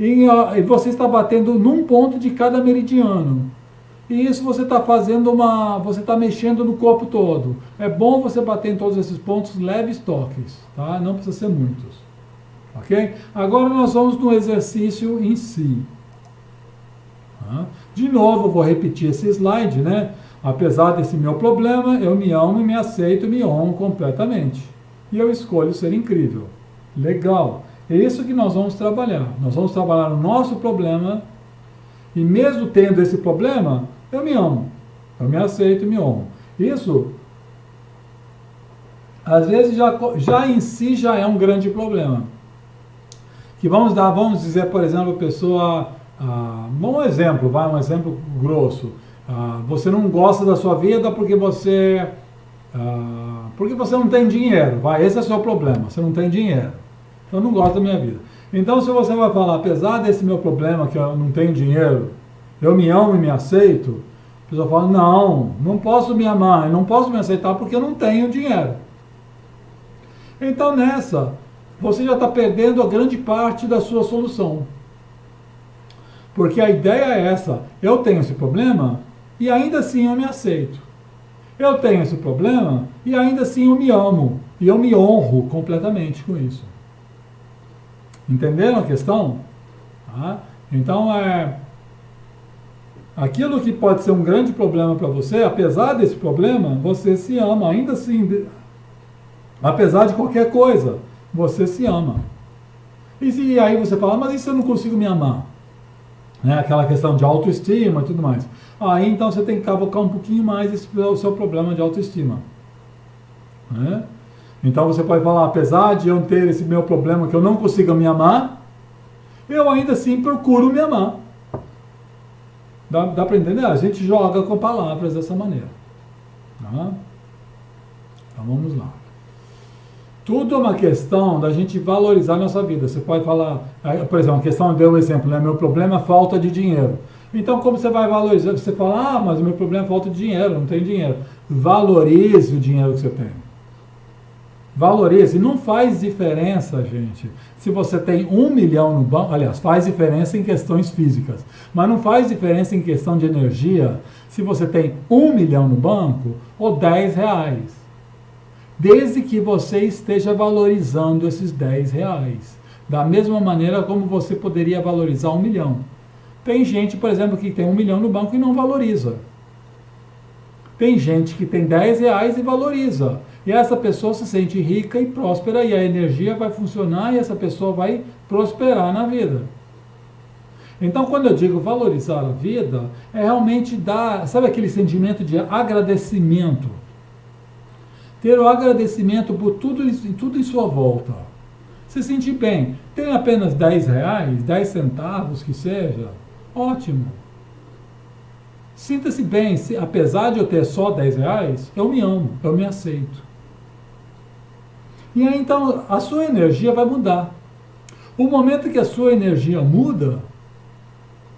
E você está batendo num ponto de cada meridiano. E isso você está você está mexendo no corpo todo. É bom você bater em todos esses pontos leves toques, tá? Não precisa ser muitos, ok? Agora nós vamos no exercício em si. Tá? De novo, vou repetir esse slide, né? Apesar desse meu problema, eu me amo e me aceito e me honro completamente. E eu escolho ser incrível. Legal. É isso que nós vamos trabalhar. Nós vamos trabalhar o nosso problema. E mesmo tendo esse problema, eu me amo, eu me aceito e me honro. Isso, às vezes, já em si já é um grande problema. Que vamos dizer, por exemplo, a pessoa, um exemplo grosso. Você não gosta da sua vida porque você não tem dinheiro. Esse é o seu problema, você não tem dinheiro. Eu não gosto da minha vida. Então, se você vai falar, apesar desse meu problema, que eu não tenho dinheiro, eu me amo e me aceito, a pessoa fala, não posso me amar, não posso me aceitar porque eu não tenho dinheiro. Então, você já está perdendo a grande parte da sua solução. Porque a ideia é essa, eu tenho esse problema e ainda assim eu me aceito. Eu tenho esse problema e ainda assim eu me amo. E eu me honro completamente com isso. Entenderam a questão? Tá? Então, aquilo que pode ser um grande problema para você, apesar desse problema, você se ama. Ainda assim, apesar de qualquer coisa, você se ama. E aí você fala, mas e se eu não consigo me amar? Aquela questão de autoestima e tudo mais. Aí então você tem que cavocar um pouquinho mais o seu problema de autoestima. Então você pode falar, apesar de eu ter esse meu problema que eu não consigo me amar, eu ainda assim procuro me amar. Dá para entender? A gente joga com palavras dessa maneira. Tá? Então vamos lá. Tudo é uma questão da gente valorizar a nossa vida. Você pode falar, por exemplo, a questão, deu um exemplo, meu problema é falta de dinheiro. Então como você vai valorizar? Você fala, mas o meu problema é falta de dinheiro, não tenho dinheiro. Valorize o dinheiro que você tem. Valorize. Não faz diferença, gente, se você tem 1 milhão no banco. Aliás, faz diferença em questões físicas, mas não faz diferença em questão de energia se você tem 1 milhão no banco ou 10 reais. Desde que você esteja valorizando esses 10 reais. Da mesma maneira como você poderia valorizar 1 milhão. Tem gente, por exemplo, que tem 1 milhão no banco e não valoriza. Tem gente que tem 10 reais e valoriza. E essa pessoa se sente rica e próspera e a energia vai funcionar e essa pessoa vai prosperar na vida. Então, quando eu digo valorizar a vida, é realmente dar, sabe aquele sentimento de agradecimento? Ter o agradecimento por tudo em sua volta. Se sentir bem. Tem apenas 10 reais, 10 centavos que seja, ótimo. Sinta-se bem, apesar de eu ter só 10 reais, eu me amo, eu me aceito. E aí então a sua energia vai mudar. O momento que a sua energia muda,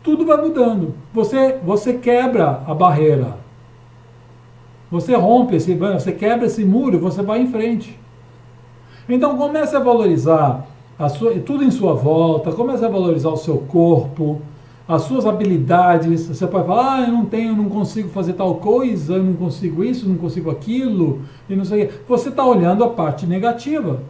tudo vai mudando. Você quebra a barreira. Você rompe você quebra esse muro e você vai em frente. Então comece a valorizar tudo em sua volta, comece a valorizar o seu corpo, as suas habilidades. Você pode falar, eu não consigo fazer tal coisa, eu não consigo isso, não consigo aquilo, e não sei o quê. Você está olhando a parte negativa.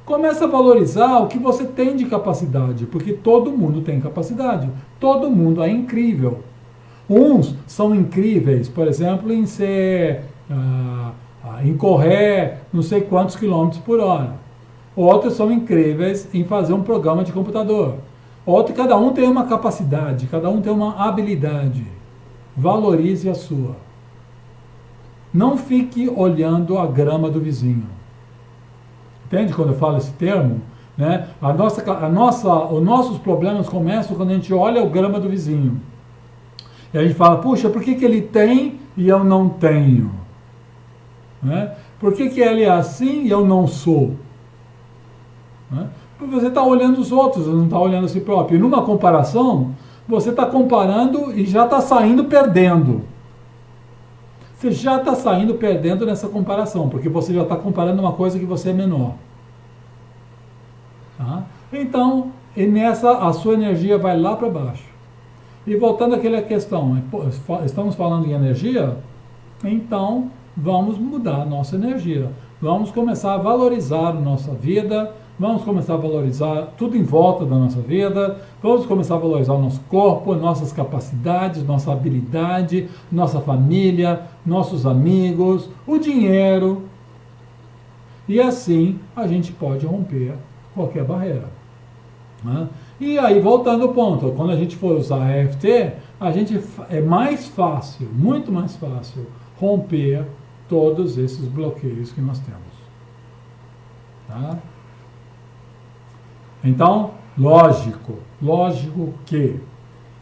Comece a valorizar o que você tem de capacidade, porque todo mundo tem capacidade, todo mundo é incrível. Uns são incríveis, por exemplo, em correr não sei quantos quilômetros por hora. Outros são incríveis em fazer um programa de computador. Cada um tem uma capacidade, cada um tem uma habilidade. Valorize a sua. Não fique olhando a grama do vizinho. Entende quando eu falo esse termo? Né? Os nossos problemas começam quando a gente olha o grama do vizinho. E a gente fala, puxa, por que ele tem e eu não tenho? Né? Por que ele é assim e eu não sou? Né? Porque você está olhando os outros, você não está olhando a si próprio. E numa comparação, você está comparando e já está saindo perdendo. Você já está saindo perdendo nessa comparação, porque você já está comparando uma coisa que você é menor. Tá? Então, a sua energia vai lá para baixo. E voltando àquela questão, estamos falando em energia, então vamos mudar a nossa energia. Vamos começar a valorizar a nossa vida, vamos começar a valorizar tudo em volta da nossa vida, vamos começar a valorizar o nosso corpo, nossas capacidades, nossa habilidade, nossa família, nossos amigos, o dinheiro. E assim a gente pode romper qualquer barreira. Né? E aí, voltando ao ponto, quando a gente for usar a EFT, é mais fácil, muito mais fácil, romper todos esses bloqueios que nós temos. Tá? Então, lógico que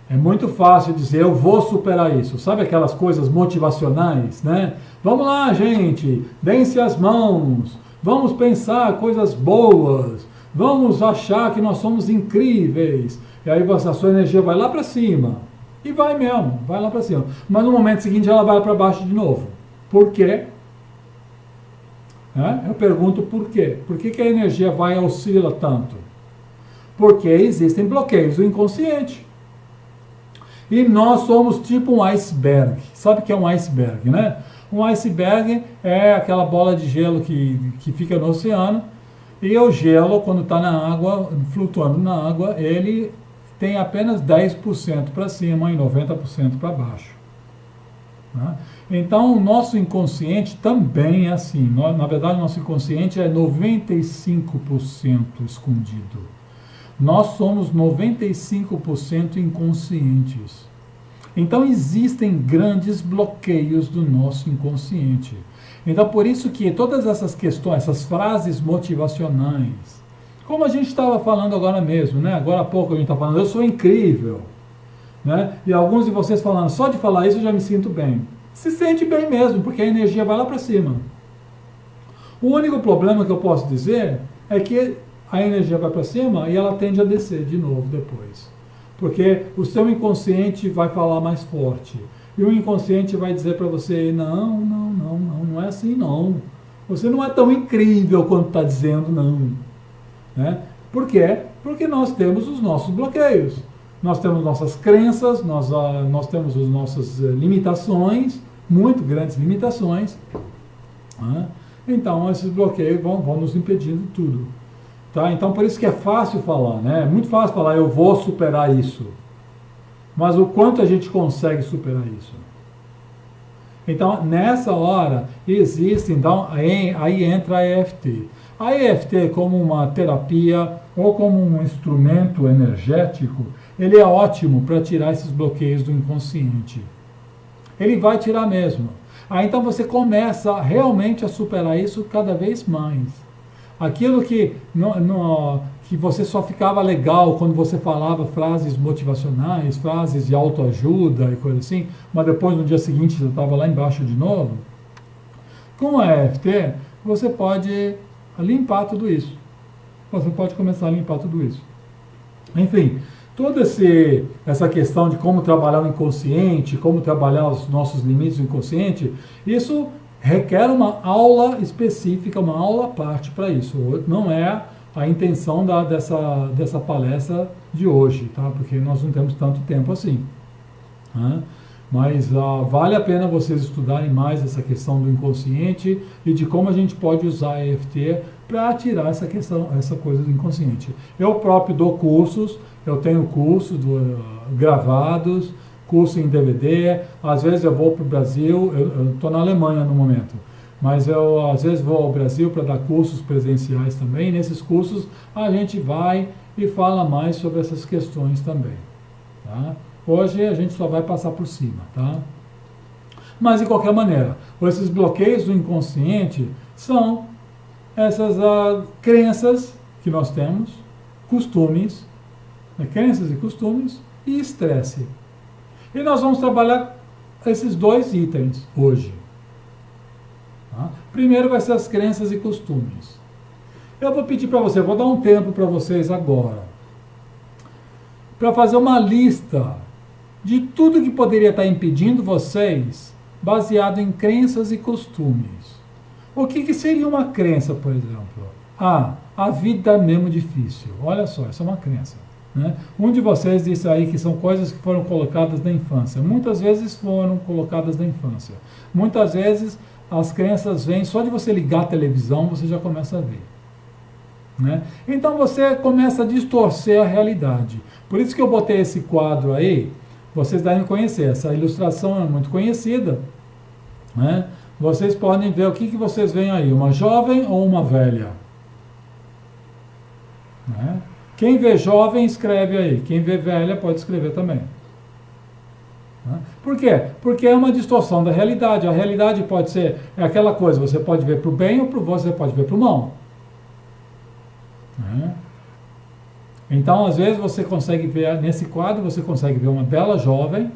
é muito fácil dizer, eu vou superar isso. Sabe aquelas coisas motivacionais, né? Vamos lá, gente, deem-se as mãos, vamos pensar coisas boas, vamos achar que nós somos incríveis. E aí a sua energia vai lá para cima. E vai mesmo, vai lá para cima. Mas no momento seguinte ela vai para baixo de novo. Por quê? Eu pergunto por quê? Por que a energia vai e oscila tanto? Porque existem bloqueios do inconsciente. E nós somos tipo um iceberg. Sabe o que é um iceberg, né? Um iceberg é aquela bola de gelo que fica no oceano. E o gelo, quando está na água, flutuando na água, ele tem apenas 10% para cima e 90% para baixo. Né? Então, o nosso inconsciente também é assim. Na verdade, o nosso inconsciente é 95% escondido. Nós somos 95% inconscientes. Então, existem grandes bloqueios do nosso inconsciente. Então, por isso que todas essas questões, essas frases motivacionais, como a gente estava falando agora mesmo, né? Agora há pouco a gente está falando, eu sou incrível. Né? E alguns de vocês falando, só de falar isso eu já me sinto bem. Se sente bem mesmo, porque a energia vai lá para cima. O único problema que eu posso dizer é que a energia vai para cima e ela tende a descer de novo depois. Porque o seu inconsciente vai falar mais forte. E o inconsciente vai dizer para você, não é assim não. Você não é tão incrível quanto está dizendo não. Né? Por quê? Porque nós temos os nossos bloqueios. Nós temos nossas crenças, nós temos as nossas limitações, muito grandes limitações. Né? Então, esses bloqueios vão nos impedindo tudo. Tá? Então, por isso que é fácil falar, né? É muito fácil falar, eu vou superar isso. Mas o quanto a gente consegue superar isso? Então, nessa hora, existe, então, aí entra a EFT. A EFT, como uma terapia ou como um instrumento energético, ele é ótimo para tirar esses bloqueios do inconsciente. Ele vai tirar mesmo. Aí então você começa realmente a superar isso cada vez mais. Aquilo que você só ficava legal quando você falava frases motivacionais, frases de autoajuda e coisa assim, mas depois no dia seguinte você estava lá embaixo de novo. Com a EFT, você pode limpar tudo isso. Você pode começar a limpar tudo isso. Enfim, toda essa questão de como trabalhar o inconsciente, como trabalhar os nossos limites do inconsciente, isso requer uma aula específica, uma aula à parte para isso. Não é a intenção dessa palestra de hoje, tá? Porque nós não temos tanto tempo assim. Né? Mas vale a pena vocês estudarem mais essa questão do inconsciente e de como a gente pode usar a EFT para tirar essa coisa do inconsciente. Eu próprio dou cursos, eu tenho cursos gravados, curso em DVD, às vezes eu vou para o Brasil, eu estou na Alemanha no momento, mas eu às vezes vou ao Brasil para dar cursos presenciais também. Nesses cursos a gente vai e fala mais sobre essas questões também. Tá? Hoje a gente só vai passar por cima, tá? Mas de qualquer maneira, esses bloqueios do inconsciente são essas crenças que nós temos, costumes, crenças e costumes e estresse. E nós vamos trabalhar esses dois itens hoje. Tá? Primeiro vai ser as crenças e costumes. Eu vou pedir para você, vou dar um tempo para vocês agora, para fazer uma lista de tudo que poderia estar impedindo vocês, baseado em crenças e costumes. O que seria uma crença, por exemplo? A vida é mesmo difícil. Olha só, isso é uma crença. Né? Um de vocês disse aí que são coisas que foram colocadas na infância. Muitas vezes foram colocadas na infância. Muitas vezes as crenças vêm, só de você ligar a televisão, você já começa a ver. Né? Então você começa a distorcer a realidade. Por isso que eu botei esse quadro aí, vocês devem conhecer. Essa ilustração é muito conhecida. Né? Vocês podem ver o que vocês veem aí, uma jovem ou uma velha. Né? Quem vê jovem, escreve aí. Quem vê velha, pode escrever também. Né? Por quê? Porque é uma distorção da realidade. A realidade pode ser aquela coisa, você pode ver para o bem ou você pode ver para o mal. Né? Então, às vezes, você consegue ver, nesse quadro, você consegue ver uma bela jovem,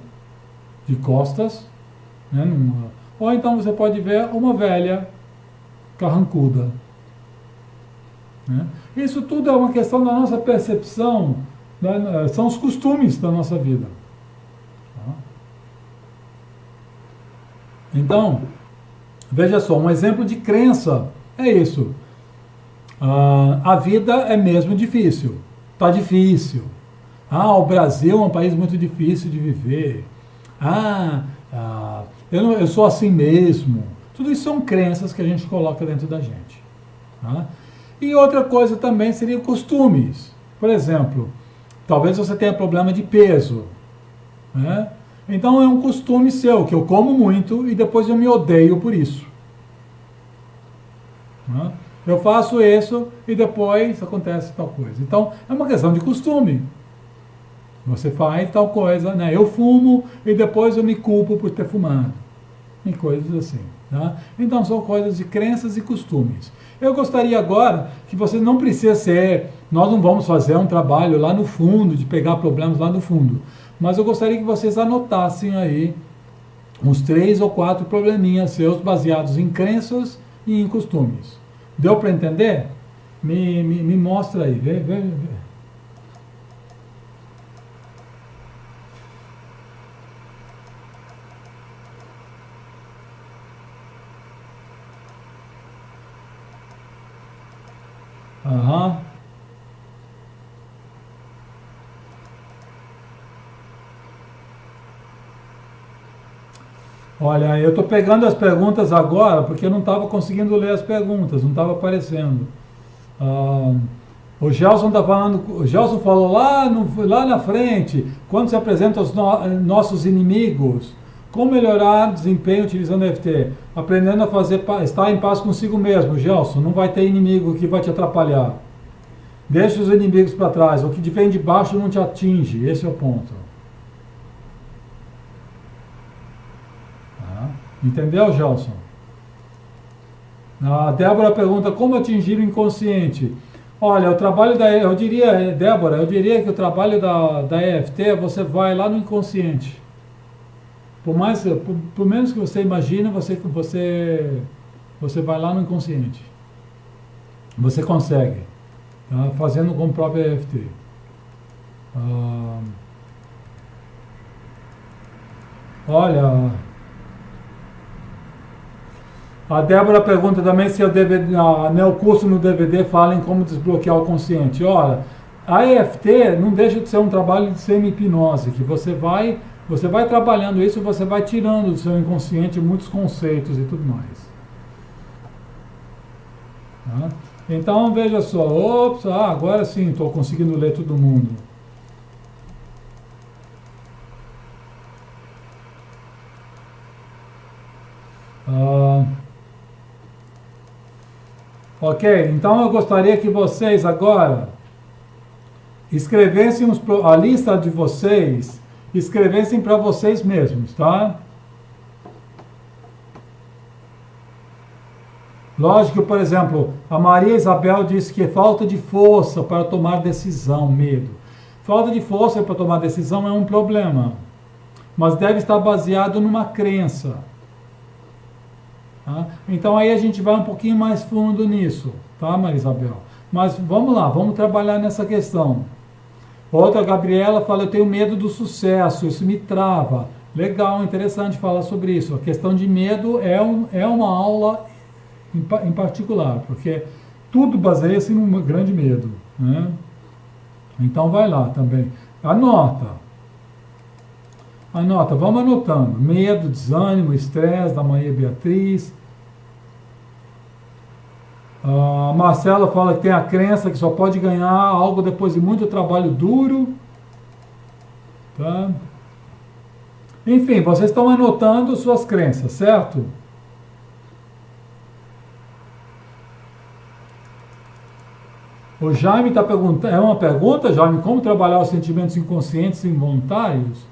de costas, né, ou então você pode ver uma velha carrancuda. Né? Isso tudo é uma questão da nossa percepção, né, são os costumes da nossa vida. Tá? Então, veja só, um exemplo de crença é isso. A vida é mesmo difícil. Está difícil. O Brasil é um país muito difícil de viver. Eu sou assim mesmo. Tudo isso são crenças que a gente coloca dentro da gente. Tá? E outra coisa também seria costumes. Por exemplo, talvez você tenha problema de peso. Né? Então é um costume seu, que eu como muito e depois eu me odeio por isso. Né? Eu faço isso e depois acontece tal coisa. Então, é uma questão de costume. Você faz tal coisa, né? Eu fumo e depois eu me culpo por ter fumado. E coisas assim. Tá? Então, são coisas de crenças e costumes. Eu gostaria agora que você não precisa ser... Nós não vamos fazer um trabalho lá no fundo, de pegar problemas lá no fundo. Mas eu gostaria que vocês anotassem aí uns 3 ou 4 probleminhas seus baseados em crenças e em costumes. Deu para entender? Me mostra aí. Vê. Aham. Olha, eu estou pegando as perguntas agora porque eu não estava conseguindo ler as perguntas, não estava aparecendo. O Gelson está falando, o Gelson falou lá na frente, quando se apresentam os nossos inimigos, Como melhorar desempenho utilizando EFT? Aprendendo a estar em paz consigo mesmo, Gelson. Não vai ter inimigo que vai te atrapalhar. Deixa os inimigos para trás. O que vem de baixo não te atinge. Esse é o ponto. Tá? Entendeu, Gelson? A Débora pergunta como atingir o inconsciente. Olha, o trabalho eu diria, Débora, eu diria que o trabalho da EFT, você vai lá no inconsciente. Por menos que você imagine, você vai lá no inconsciente. Você consegue, tá? Fazendo com o próprio EFT. Olha, a Débora pergunta também se o curso no DVD fala em como desbloquear o consciente. Olha, a EFT não deixa de ser um trabalho de semi-hipnose, que você vai trabalhando isso, você vai tirando do seu inconsciente muitos conceitos e tudo mais. Tá? Então, veja só. Agora sim, estou conseguindo ler todo mundo. Ok, então eu gostaria que vocês agora escrevessem a lista de vocês, escrevessem para vocês mesmos, tá? Lógico, por exemplo, a Maria Isabel disse que falta de força para tomar decisão, medo. Falta de força para tomar decisão é um problema, mas deve estar baseado numa crença. Tá? Então aí a gente vai um pouquinho mais fundo nisso, tá, Maria Isabel? Mas vamos lá, vamos trabalhar nessa questão. Outra, Gabriela fala, eu tenho medo do sucesso, isso me trava. Legal, interessante falar sobre isso. A questão de medo é uma aula em particular, porque tudo baseia-se num grande medo, né? Então vai lá também. Anota, vamos anotando. Medo, desânimo, estresse, da Maria Beatriz. A Marcela fala que tem a crença que só pode ganhar algo depois de muito trabalho duro. Tá? Enfim, vocês estão anotando suas crenças, certo? O Jaime está perguntando, é uma pergunta, Jaime, como trabalhar os sentimentos inconscientes e involuntários?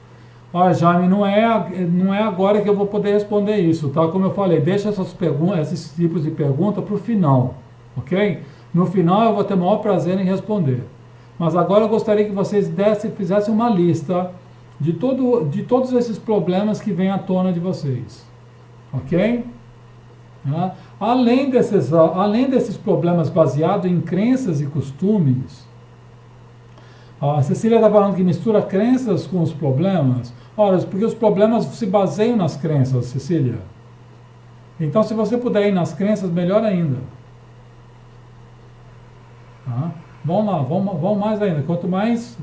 Olha, Jaime, não é agora que eu vou poder responder isso, tá? Como eu falei, deixa esses tipos de pergunta para o final, ok? No final eu vou ter o maior prazer em responder. Mas agora eu gostaria que vocês fizessem uma lista de todos esses problemas que vêm à tona de vocês, ok? Tá? Além desses problemas baseados em crenças e costumes, a Cecília está falando que mistura crenças com os problemas. Ora, porque os problemas se baseiam nas crenças, Cecília. Então, se você puder ir nas crenças, melhor ainda. Tá? Vamos lá, vamos mais ainda. Quanto mais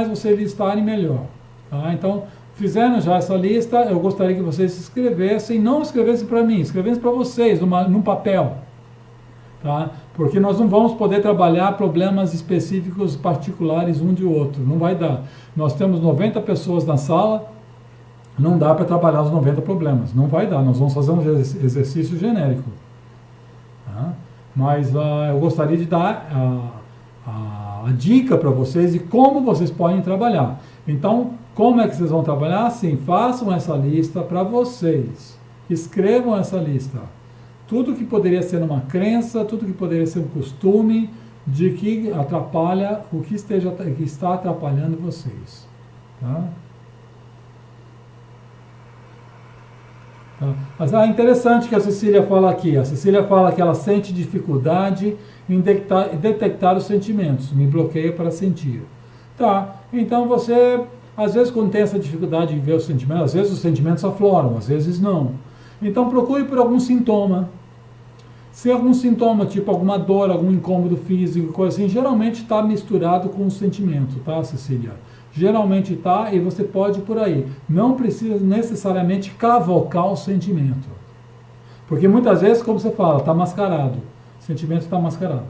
você listarem, melhor. Tá? Então, fizeram já essa lista, eu gostaria que vocês escrevessem, não escrevessem para mim, escrevessem para vocês, num papel. Tá? Porque nós não vamos poder trabalhar problemas específicos, particulares um de outro, não vai dar. Nós temos 90 pessoas na sala, não dá para trabalhar os 90 problemas, não vai dar, nós vamos fazer um exercício genérico. Tá? Mas eu gostaria de dar a dica para vocês de como vocês podem trabalhar. Então, como é que vocês vão trabalhar? Sim, façam essa lista para vocês, escrevam essa lista. Tudo que poderia ser uma crença, tudo que poderia ser um costume de que atrapalha, que está atrapalhando vocês. Tá? Tá? Mas é interessante que a Cecília fala aqui. A Cecília fala que ela sente dificuldade em detectar os sentimentos. Me bloqueia para sentir. Tá, então você, às vezes quando tem essa dificuldade em ver os sentimentos, às vezes os sentimentos afloram, às vezes não. Então procure por algum sintoma. Se algum sintoma, tipo alguma dor, algum incômodo físico, coisa assim, geralmente está misturado com o sentimento, tá, Cecília? Geralmente está, e você pode ir por aí. Não precisa necessariamente cavocar o sentimento. Porque muitas vezes, como você fala, está mascarado. O sentimento está mascarado.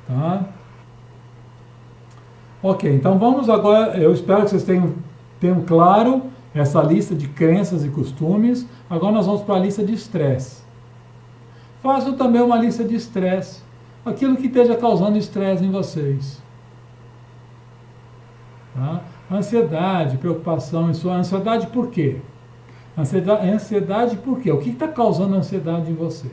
Tá? Ok, então vamos agora, eu espero que vocês tenham claro essa lista de crenças e costumes. Agora nós vamos para a lista de estresse. Façam também uma lista de estresse, aquilo que esteja causando estresse em vocês. Tá? Ansiedade, preocupação, ansiedade por quê? Ansiedade por quê? O que está causando ansiedade em você?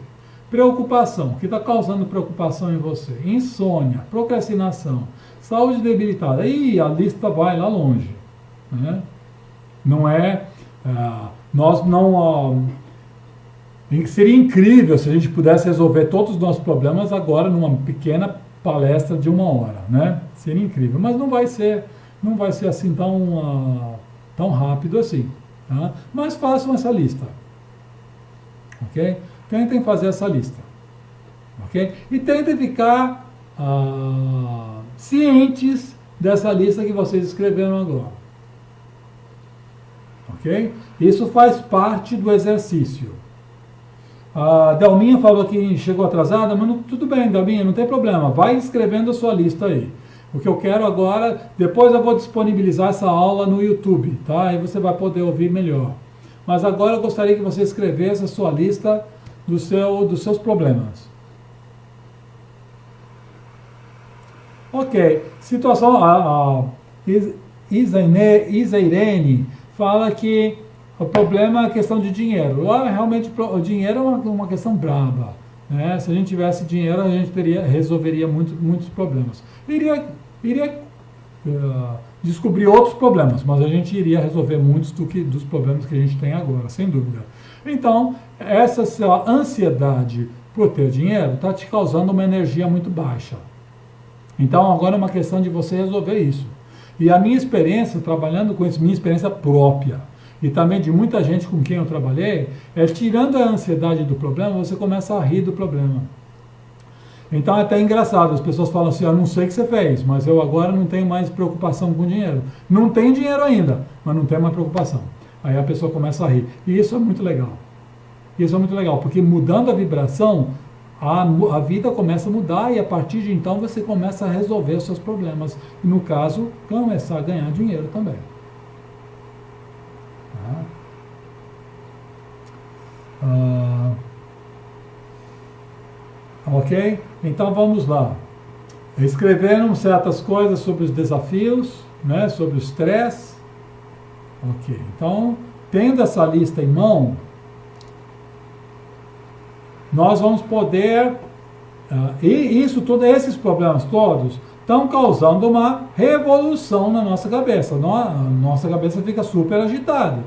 Preocupação, o que está causando preocupação em você? Insônia, procrastinação, saúde debilitada. E a lista vai lá longe. Né? Não é... nós não... seria incrível se a gente pudesse resolver todos os nossos problemas agora numa pequena palestra de 1 hora. Né? Seria incrível, mas não vai ser assim tão rápido assim. Tá? Mas façam essa lista. Ok? Tentem fazer essa lista. Ok? E tentem ficar cientes dessa lista que vocês escreveram agora. Ok? Isso faz parte do exercício. A Delminha falou que chegou atrasada, mas tudo bem, Delminha, não tem problema. Vai escrevendo a sua lista aí. O que eu quero agora, depois eu vou disponibilizar essa aula no YouTube, tá? Aí você vai poder ouvir melhor. Mas agora eu gostaria que você escrevesse a sua lista dos seus problemas. Ok, situação, a Isa Irene fala que o problema é a questão de dinheiro. Realmente o dinheiro é uma questão braba. Né? Se a gente tivesse dinheiro, a gente resolveria muitos problemas. Iria descobrir outros problemas, mas a gente iria resolver muitos dos problemas que a gente tem agora, sem dúvida. Então, essa sua ansiedade por ter dinheiro está te causando uma energia muito baixa. Então, agora é uma questão de você resolver isso. E a minha experiência, trabalhando com isso, minha experiência própria, e também de muita gente com quem eu trabalhei, tirando a ansiedade do problema, você começa a rir do problema. Então é até engraçado, as pessoas falam assim, eu não sei o que você fez, mas eu agora não tenho mais preocupação com dinheiro. Não tem dinheiro ainda, mas não tem mais preocupação. Aí a pessoa começa a rir. E isso é muito legal. Isso é muito legal, porque mudando a vibração, a vida começa a mudar e a partir de então você começa a resolver os seus problemas. E no caso, começar a ganhar dinheiro também. Ok? Então vamos lá. Escreveram certas coisas sobre os desafios, né, sobre o estresse. Ok. Então, tendo essa lista em mão, nós vamos poder... esses problemas todos estão causando uma revolução na nossa cabeça. Nossa cabeça fica super agitada.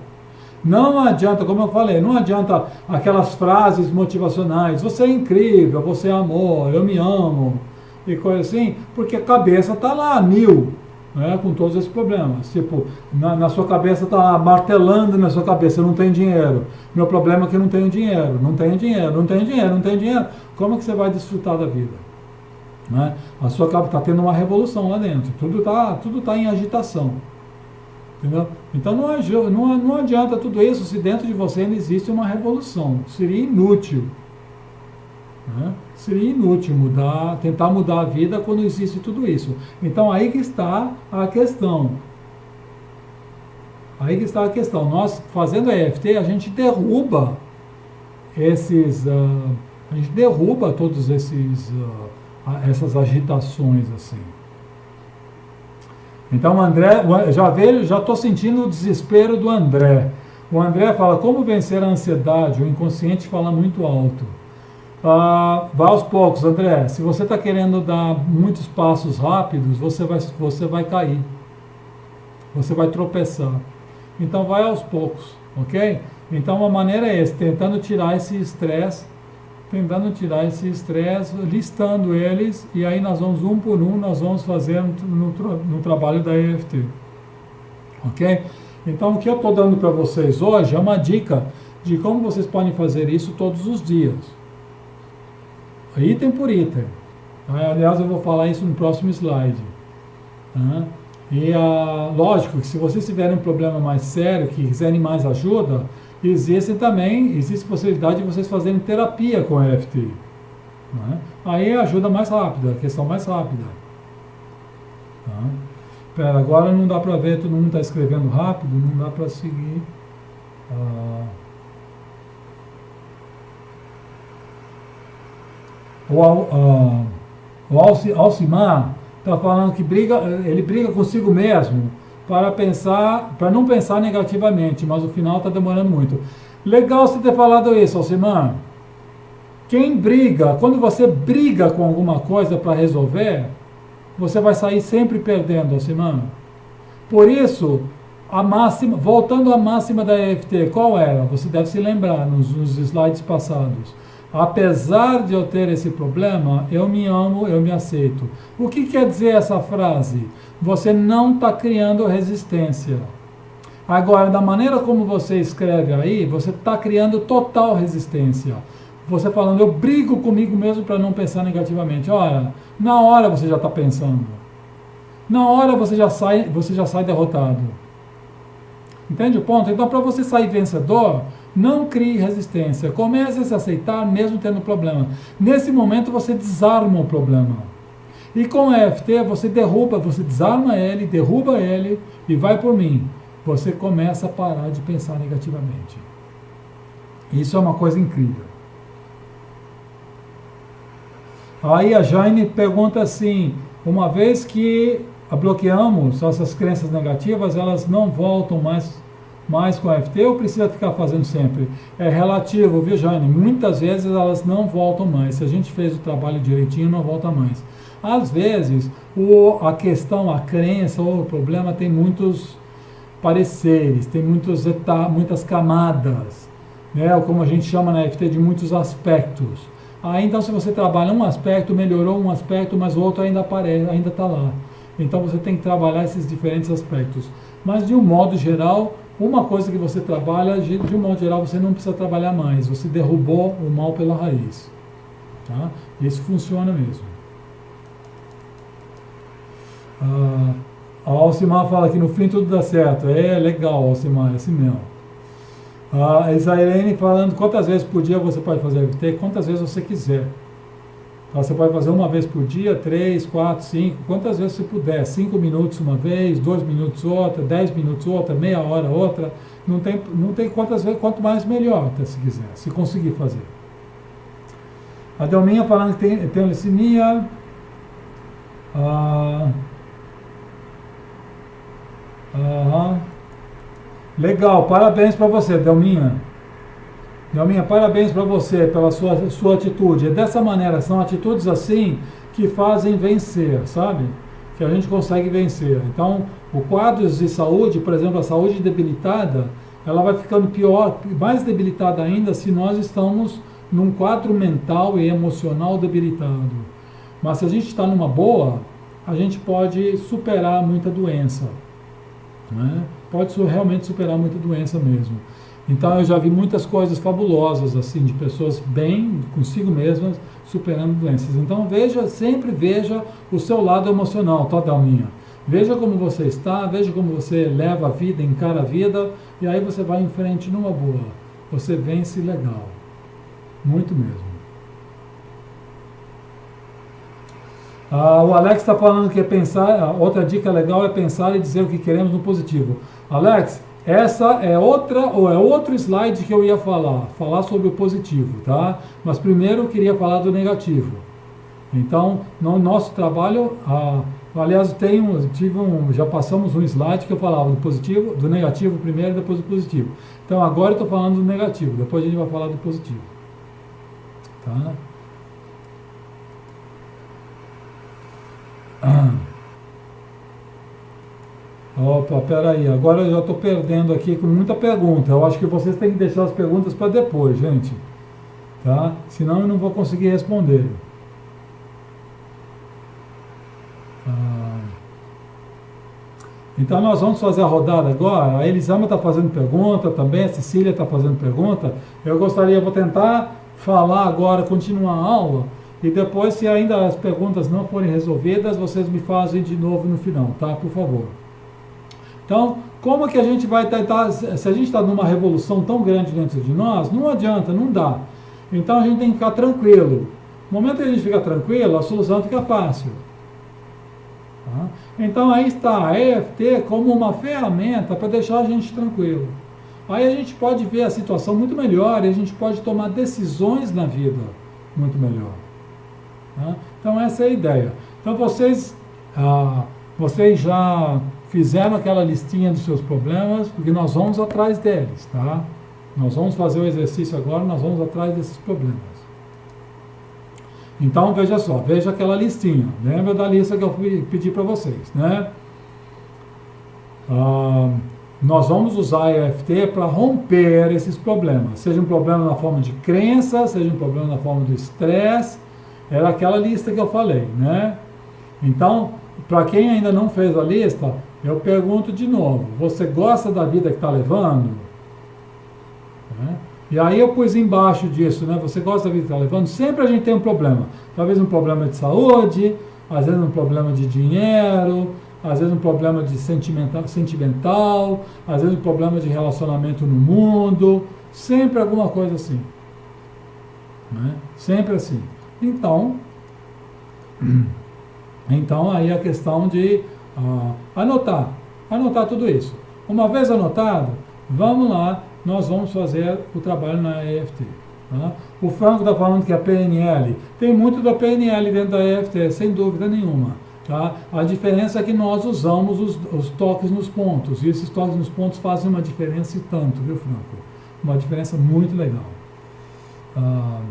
Não adianta, como eu falei, não adianta aquelas frases motivacionais, você é incrível, você é amor, eu me amo, e coisa assim, porque a cabeça está lá, 1000, né, com todos esses problemas. Tipo, na sua cabeça está lá, martelando na sua cabeça, não tem dinheiro. Meu problema é que eu não tenho dinheiro, não tenho dinheiro, não tenho dinheiro, não tenho dinheiro. Como é que você vai desfrutar da vida? Né? A sua cabeça está tendo uma revolução lá dentro, tudo tá em agitação. Entendeu? Então não adianta tudo isso se dentro de você ainda existe uma revolução. Seria inútil. Né? Seria inútil tentar mudar a vida quando existe tudo isso. Então aí que está a questão. Aí que está a questão. Nós, fazendo EFT, a gente derruba todos essas agitações assim. Então, André, já estou sentindo o desespero do André. O André fala, como vencer a ansiedade? O inconsciente fala muito alto. Vai aos poucos, André. Se você está querendo dar muitos passos rápidos, você vai cair. Você vai tropeçar. Então, vai aos poucos, ok? Então, uma maneira é essa, tentando tirar esse estresse, listando eles, e aí nós vamos um por um, nós vamos fazer no trabalho da EFT. Ok? Então o que eu estou dando para vocês hoje é uma dica de como vocês podem fazer isso todos os dias. Item por item. Aliás, eu vou falar isso no próximo slide. E lógico que se vocês tiverem um problema mais sério, que quiserem mais ajuda, existe possibilidade de vocês fazerem terapia com a EFT. Né? Aí ajuda mais rápida, a questão mais rápida. Tá? Espera, agora não dá para ver, todo mundo está escrevendo rápido, não dá para seguir. O Alcimar está falando que ele briga consigo mesmo para não pensar negativamente, mas o final está demorando muito. Legal você ter falado isso, Alcimar. Quando você briga com alguma coisa para resolver, você vai sair sempre perdendo, Alcimar. Por isso, voltando à máxima da EFT, qual era? Você deve se lembrar nos slides passados. Apesar de eu ter esse problema, eu me amo, eu me aceito. O que quer dizer essa frase? Você não está criando resistência. Agora, da maneira como você escreve aí, você está criando total resistência. Você falando, eu brigo comigo mesmo para não pensar negativamente. Ora, na hora você já está pensando. Na hora você já sai derrotado. Entende o ponto? Então, para você sair vencedor, não crie resistência. Comece a se aceitar mesmo tendo problema. Nesse momento você desarma o problema. E com a EFT você desarma ele, derruba ele e vai por mim. Você começa a parar de pensar negativamente. Isso é uma coisa incrível. Aí a Jane pergunta assim, uma vez que bloqueamos essas crenças negativas, elas não voltam mais com a EFT ou precisa ficar fazendo sempre? É relativo, viu, Jane? Muitas vezes elas não voltam mais. Se a gente fez o trabalho direitinho, não volta mais. Às vezes, a questão, a crença ou o problema tem muitos pareceres, tem muitas camadas, né? Como a gente chama na EFT de muitos aspectos. Então, se você trabalha um aspecto, melhorou um aspecto, mas o outro ainda está lá. Então, você tem que trabalhar esses diferentes aspectos. Mas, de um modo geral, uma coisa que você trabalha, de um modo geral, você não precisa trabalhar mais. Você derrubou o mal pela raiz. Tá? Isso funciona mesmo. A Alcimar fala que no fim tudo dá certo. É legal, Alcimar, é assim mesmo. A Isairene falando quantas vezes por dia você pode fazer EFT, quantas vezes você quiser. Você pode fazer uma vez por dia, 3, 4, 5, quantas vezes você puder. 5 minutos uma vez, 2 minutos outra, 10 minutos outra, meia hora outra. Não tem quantas vezes, quanto mais melhor, se quiser, se conseguir fazer. A Delminha falando que tem leucemia. Legal, parabéns para você, Delminha. Delminha, parabéns para você pela sua atitude. É dessa maneira, são atitudes assim que fazem vencer, sabe? Que a gente consegue vencer. Então, o quadro de saúde, por exemplo, a saúde debilitada, ela vai ficando pior, mais debilitada ainda se nós estamos num quadro mental e emocional debilitado. Mas se a gente está numa boa, a gente pode superar muita doença. Né? Pode realmente superar muita doença mesmo. Então eu já vi muitas coisas fabulosas assim, de pessoas bem consigo mesmas, superando doenças. Então sempre veja o seu lado emocional, tá, Dalminha? Veja como você está, veja como você leva a vida, encara a vida, e aí você vai em frente numa boa. Você vence legal. Muito mesmo. O Alex está falando que é pensar, outra dica legal é pensar e dizer o que queremos no positivo. Alex, essa é outro slide que eu ia falar sobre o positivo, tá? Mas primeiro eu queria falar do negativo. Então, no nosso trabalho, aliás, já passamos um slide que eu falava do positivo, do negativo primeiro e depois do positivo. Então agora eu estou falando do negativo, depois a gente vai falar do positivo. Tá? Opa, peraí, agora eu já estou perdendo aqui com muita pergunta. Eu acho que vocês têm que deixar as perguntas para depois, gente. Tá? Senão eu não vou conseguir responder. Então nós vamos fazer a rodada agora. A Elisama está fazendo pergunta também, a Cecília está fazendo pergunta. Vou tentar falar agora, continuar a aula. E depois, se ainda as perguntas não forem resolvidas, vocês me fazem de novo no final, tá? Por favor. Então, como que a gente vai tentar, se a gente está numa revolução tão grande dentro de nós, não adianta, não dá. Então a gente tem que ficar tranquilo. No momento que a gente fica tranquilo, a solução fica fácil. Tá? Então aí está a EFT como uma ferramenta para deixar a gente tranquilo. Aí a gente pode ver a situação muito melhor e a gente pode tomar decisões na vida muito melhor. Tá? Então essa é a ideia. Então vocês já fizeram aquela listinha dos seus problemas, porque nós vamos atrás deles, tá? Nós vamos fazer o exercício agora, nós vamos atrás desses problemas. Então veja só, veja aquela listinha. Lembra da lista que eu pedi para vocês, né? Nós vamos usar a EFT para romper esses problemas. Seja um problema na forma de crença, seja um problema na forma do estresse. Era aquela lista que eu falei, né? Então, para quem ainda não fez a lista, eu pergunto de novo, você gosta da vida que está levando? E aí eu pus embaixo disso, né? Você gosta da vida que está levando? Sempre a gente tem um problema. Talvez um problema de saúde, às vezes um problema de dinheiro, às vezes um problema de sentimental, às vezes um problema de relacionamento no mundo, sempre alguma coisa assim. Né? Sempre assim. Então aí a questão de anotar tudo isso. Uma vez anotado, vamos lá, nós vamos fazer o trabalho na EFT. Tá? O Franco está falando que a PNL, tem muito da PNL dentro da EFT, sem dúvida nenhuma. Tá? A diferença é que nós usamos os toques nos pontos, e esses toques nos pontos fazem uma diferença e tanto, viu, Franco? Uma diferença muito legal. Tá?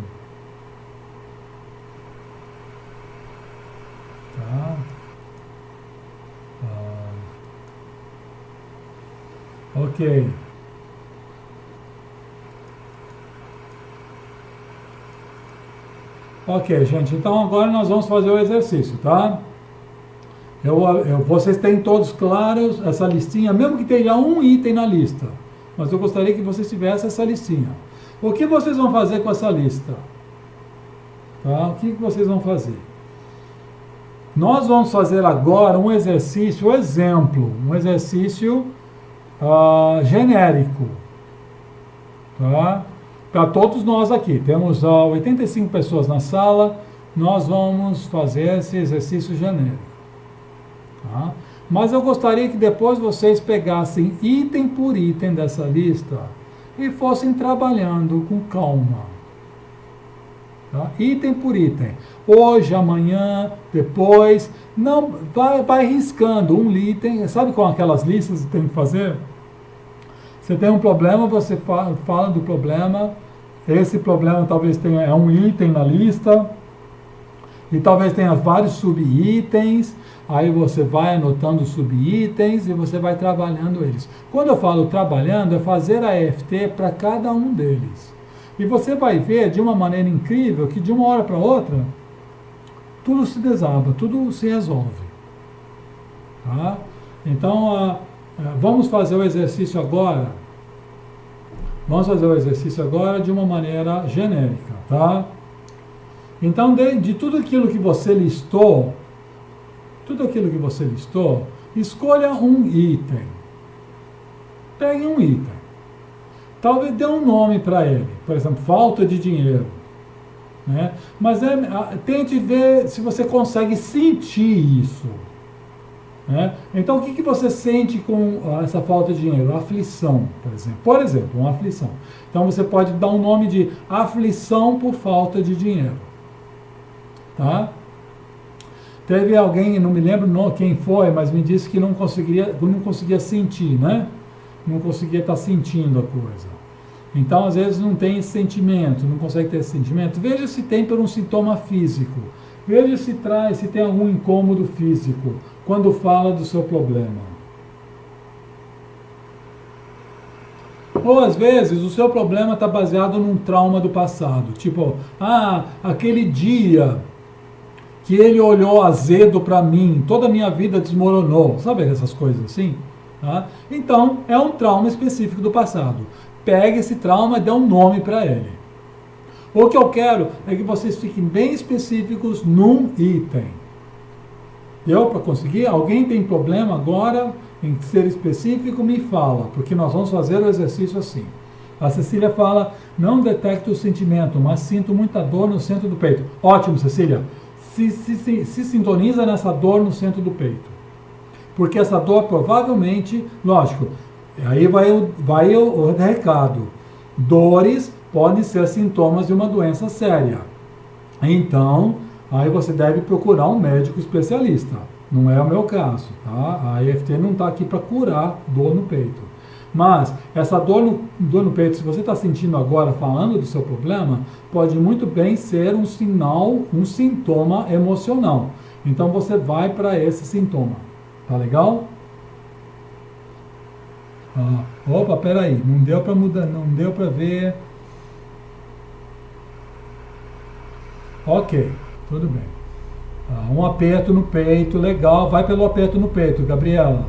Ok. Ok, gente, então agora nós vamos fazer o exercício, tá? Vocês têm todos claros essa listinha, mesmo que tenha um item na lista, mas eu gostaria que vocês tivessem essa listinha. O que vocês vão fazer com essa lista? Tá? O que vocês vão fazer? Nós vamos fazer agora um exercício exemplo, um exercício genérico, tá? Para todos nós aqui, temos 85 pessoas na sala, nós vamos fazer esse exercício genérico. Tá? Mas eu gostaria que depois vocês pegassem item por item dessa lista e fossem trabalhando com calma. Tá? Item por item. Hoje, amanhã, depois, não vai riscando um item. Sabe com aquelas listas que tem que fazer? Você tem um problema, você fala do problema. Esse problema talvez tenha um item na lista e talvez tenha vários subitens. Aí você vai anotando os subitens e você vai trabalhando eles. Quando eu falo trabalhando, é fazer a EFT para cada um deles. E você vai ver de uma maneira incrível que de uma hora para outra tudo se desaba, tudo se resolve. Tá? Então, vamos fazer o exercício agora. Vamos fazer o exercício agora de uma maneira genérica, tá? Então, de tudo aquilo que você listou, escolha um item. Pegue um item. Talvez dê um nome para ele. Por exemplo, falta de dinheiro. Né? Mas tente ver se você consegue sentir isso. Né? Então, o que você sente com essa falta de dinheiro? Aflição, por exemplo. Por exemplo, uma aflição. Então, você pode dar um nome de aflição por falta de dinheiro. Tá? Teve alguém, não me lembro quem foi, mas me disse que não conseguia sentir, né? Não conseguia estar sentindo a coisa. Então, às vezes, não tem esse sentimento, não consegue ter esse sentimento. Veja se tem por um sintoma físico. Veja se tem algum incômodo físico quando fala do seu problema. Ou, às vezes, o seu problema está baseado num trauma do passado. Tipo, aquele dia que ele olhou azedo para mim, toda a minha vida desmoronou. Sabe essas coisas assim? Tá? Então, é um trauma específico do passado. Pegue esse trauma e dê um nome para ele. O que eu quero é que vocês fiquem bem específicos num item. Para conseguir, alguém tem problema agora em ser específico, me fala, porque nós vamos fazer o exercício assim. A Cecília fala, não detecto o sentimento, mas sinto muita dor no centro do peito. Ótimo, Cecília. se sintoniza nessa dor no centro do peito. Porque essa dor provavelmente, lógico, aí vai o recado. Dores podem ser sintomas de uma doença séria. Então, aí você deve procurar um médico especialista. Não é o meu caso, tá? A EFT não está aqui para curar dor no peito. Mas essa dor no peito, se você está sentindo agora falando do seu problema, pode muito bem ser um sinal, um sintoma emocional. Então você vai para esse sintoma. Tá legal? Opa, peraí, não deu para mudar, não deu para ver. Ok, tudo bem. Um aperto no peito, legal, vai pelo aperto no peito, Gabriela.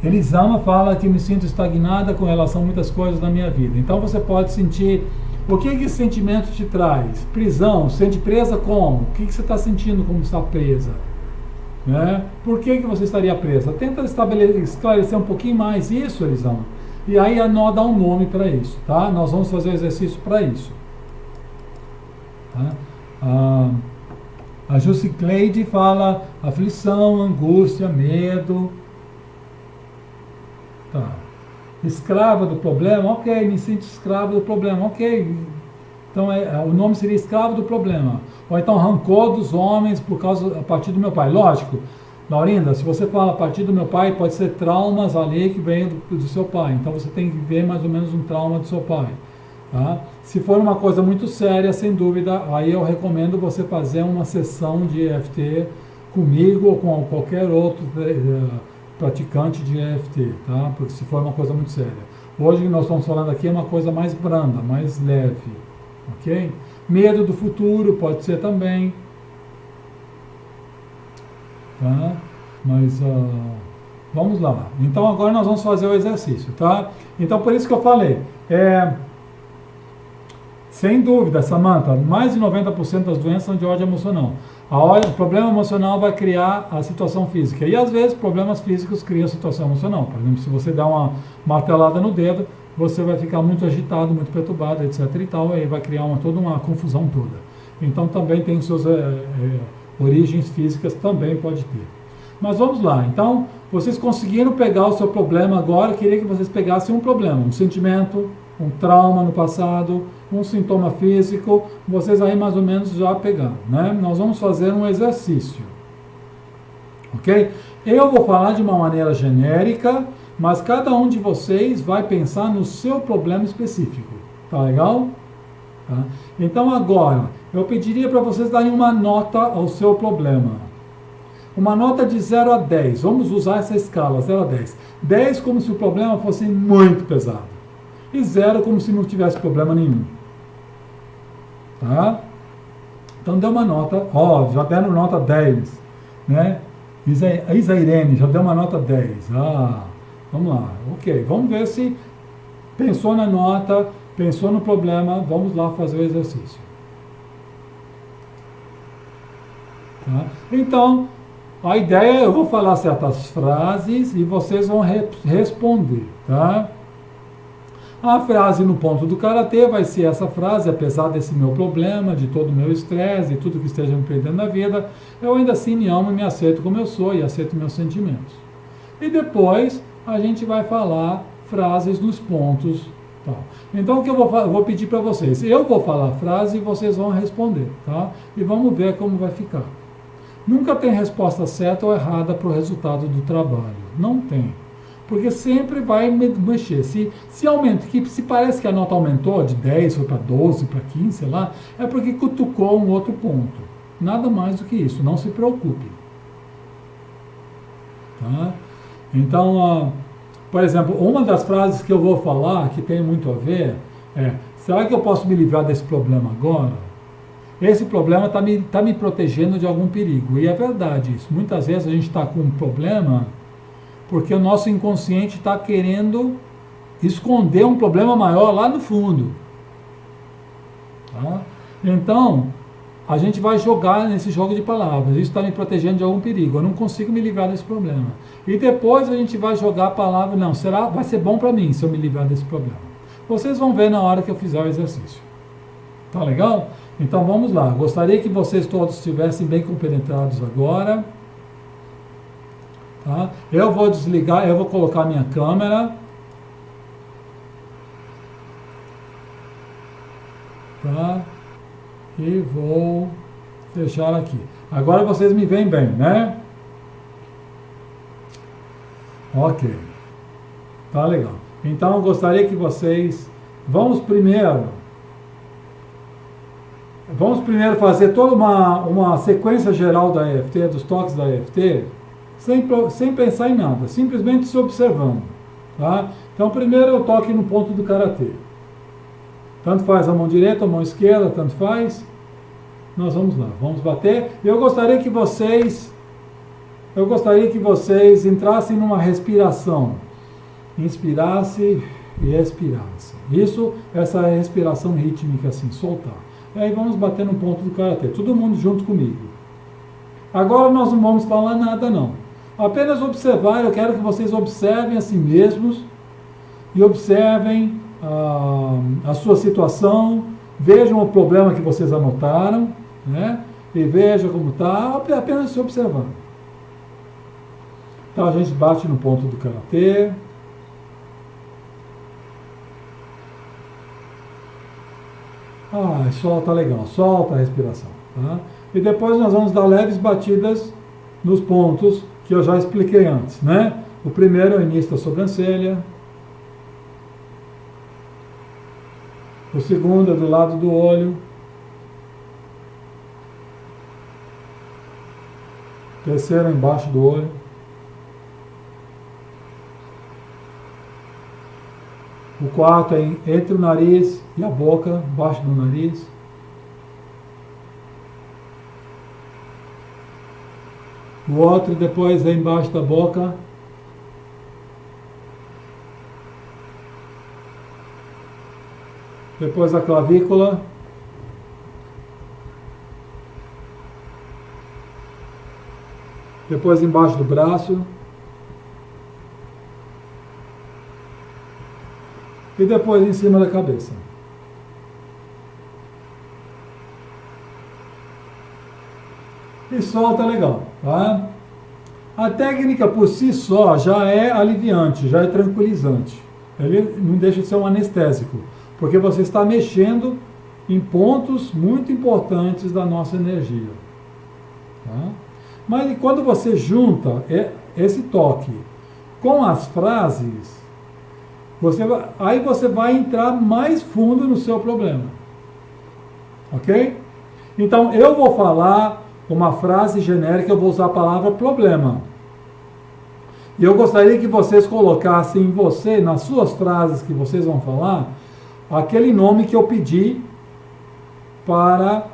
Elisama fala que me sinto estagnada com relação a muitas coisas na minha vida. Então você pode sentir. O que esse sentimento te traz? Prisão, sente presa como? O que você está sentindo como está presa? Né? Por que você estaria presa? Tenta esclarecer um pouquinho mais isso, Elisama. E aí dá um nome para isso, tá? Nós vamos fazer exercício para isso. Tá? A Jusicleide fala aflição, angústia, medo. Tá. Escrava do problema, ok, me sinto escravo do problema, ok. Então o nome seria escravo do problema. Ou então rancor dos homens a partir do meu pai. Lógico, Laurinda, se você fala a partir do meu pai, pode ser traumas ali que vêm do seu pai. Então você tem que ver mais ou menos um trauma do seu pai. Tá? Se for uma coisa muito séria, sem dúvida, aí eu recomendo você fazer uma sessão de EFT comigo ou com qualquer outro praticante de EFT, tá? Porque se for uma coisa muito séria. Hoje nós estamos falando aqui é uma coisa mais branda, mais leve, ok? Medo do futuro pode ser também, tá? Mas vamos lá. Então agora nós vamos fazer o exercício, tá? Então por isso que eu falei, sem dúvida, Samantha, mais de 90% das doenças são de ordem emocional. O problema emocional vai criar a situação física. E às vezes problemas físicos criam a situação emocional. Por exemplo, se você dá uma martelada no dedo, você vai ficar muito agitado, muito perturbado, etc. e tal, e aí vai criar toda uma confusão toda. Então também tem suas origens físicas, também pode ter. Mas vamos lá. Então, vocês conseguiram pegar o seu problema agora, eu queria que vocês pegassem um problema, um sentimento, um trauma no passado, um sintoma físico, vocês aí mais ou menos já pegaram, né? Nós vamos fazer um exercício, ok? Eu vou falar de uma maneira genérica, mas cada um de vocês vai pensar no seu problema específico, tá legal? Tá? Então agora, eu pediria para vocês darem uma nota ao seu problema. Uma nota de 0 a 10, vamos usar essa escala, 0 a 10. 10 como se o problema fosse muito pesado. E 0 como se não tivesse problema nenhum. Tá? Então deu uma nota, já deram nota 10, né? Isairene já deu uma nota 10. Vamos lá, ok. Vamos ver se pensou na nota, pensou no problema, vamos lá fazer o exercício. Tá? Então, a ideia é eu vou falar certas frases e vocês vão responder, tá? A frase no ponto do karatê vai ser essa frase: apesar desse meu problema, de todo o meu estresse e tudo que esteja me perdendo na vida, eu ainda assim me amo e me aceito como eu sou e aceito meus sentimentos. E depois a gente vai falar frases nos pontos. Tá? Então o que eu vou pedir para vocês? Eu vou falar a frase e vocês vão responder. Tá? E vamos ver como vai ficar. Nunca tem resposta certa ou errada para o resultado do trabalho. Não tem. Porque sempre vai mexer. Se aumenta, se parece que a nota aumentou de 10, foi para 12, para 15, sei lá, é porque cutucou um outro ponto. Nada mais do que isso, não se preocupe. Tá? Então, por exemplo, uma das frases que eu vou falar, que tem muito a ver, é: será que eu posso me livrar desse problema agora? Esse problema está me protegendo de algum perigo. E é verdade isso. Muitas vezes a gente está com um problema porque o nosso inconsciente está querendo esconder um problema maior lá no fundo. Tá? Então, a gente vai jogar nesse jogo de palavras. Isso está me protegendo de algum perigo. Eu não consigo me livrar desse problema. E depois a gente vai jogar a palavra: não, vai ser bom para mim se eu me livrar desse problema. Vocês vão ver na hora que eu fizer o exercício. Tá legal? Então vamos lá. Gostaria que vocês todos estivessem bem compenetrados agora. Tá? Eu vou desligar, eu vou colocar minha câmera. Tá? E vou fechar aqui. Agora vocês me veem bem, né? Ok. Tá legal. Então eu gostaria que vocês... Vamos primeiro fazer toda uma sequência geral da EFT, dos toques da EFT, sem pensar em nada, simplesmente se observando. Tá? Então primeiro eu toque no ponto do Karatê. Tanto faz a mão direita, a mão esquerda, tanto faz. Nós vamos lá, vamos bater. Eu gostaria que vocês entrassem numa respiração. Inspirasse e expirasse. Isso, essa respiração rítmica assim, soltar. E aí vamos bater no ponto do Karatê. Todo mundo junto comigo. Agora nós não vamos falar nada não. Apenas observar, eu quero que vocês observem a si mesmos e observem a sua situação, vejam o problema que vocês anotaram, né? E vejam como está, apenas se observando. Então a gente bate no ponto do Karatê. Solta legal, solta a respiração. Tá? E depois nós vamos dar leves batidas nos pontos que eu já expliquei antes, né? O primeiro é o início da sobrancelha. O segundo é do lado do olho. O terceiro é embaixo do olho. O quarto é entre o nariz e a boca, embaixo do nariz. O outro depois é embaixo da boca. Depois a clavícula. Depois embaixo do braço. E depois em cima da cabeça. E solta legal, tá? A técnica por si só já é aliviante, já é tranquilizante. Ele não deixa de ser um anestésico, porque você está mexendo em pontos muito importantes da nossa energia. Tá? Mas quando você junta esse toque com as frases, aí você vai entrar mais fundo no seu problema. Ok? Então eu vou falar uma frase genérica, eu vou usar a palavra problema. E eu gostaria que vocês colocassem em você, nas suas frases que vocês vão falar, aquele nome que eu pedi para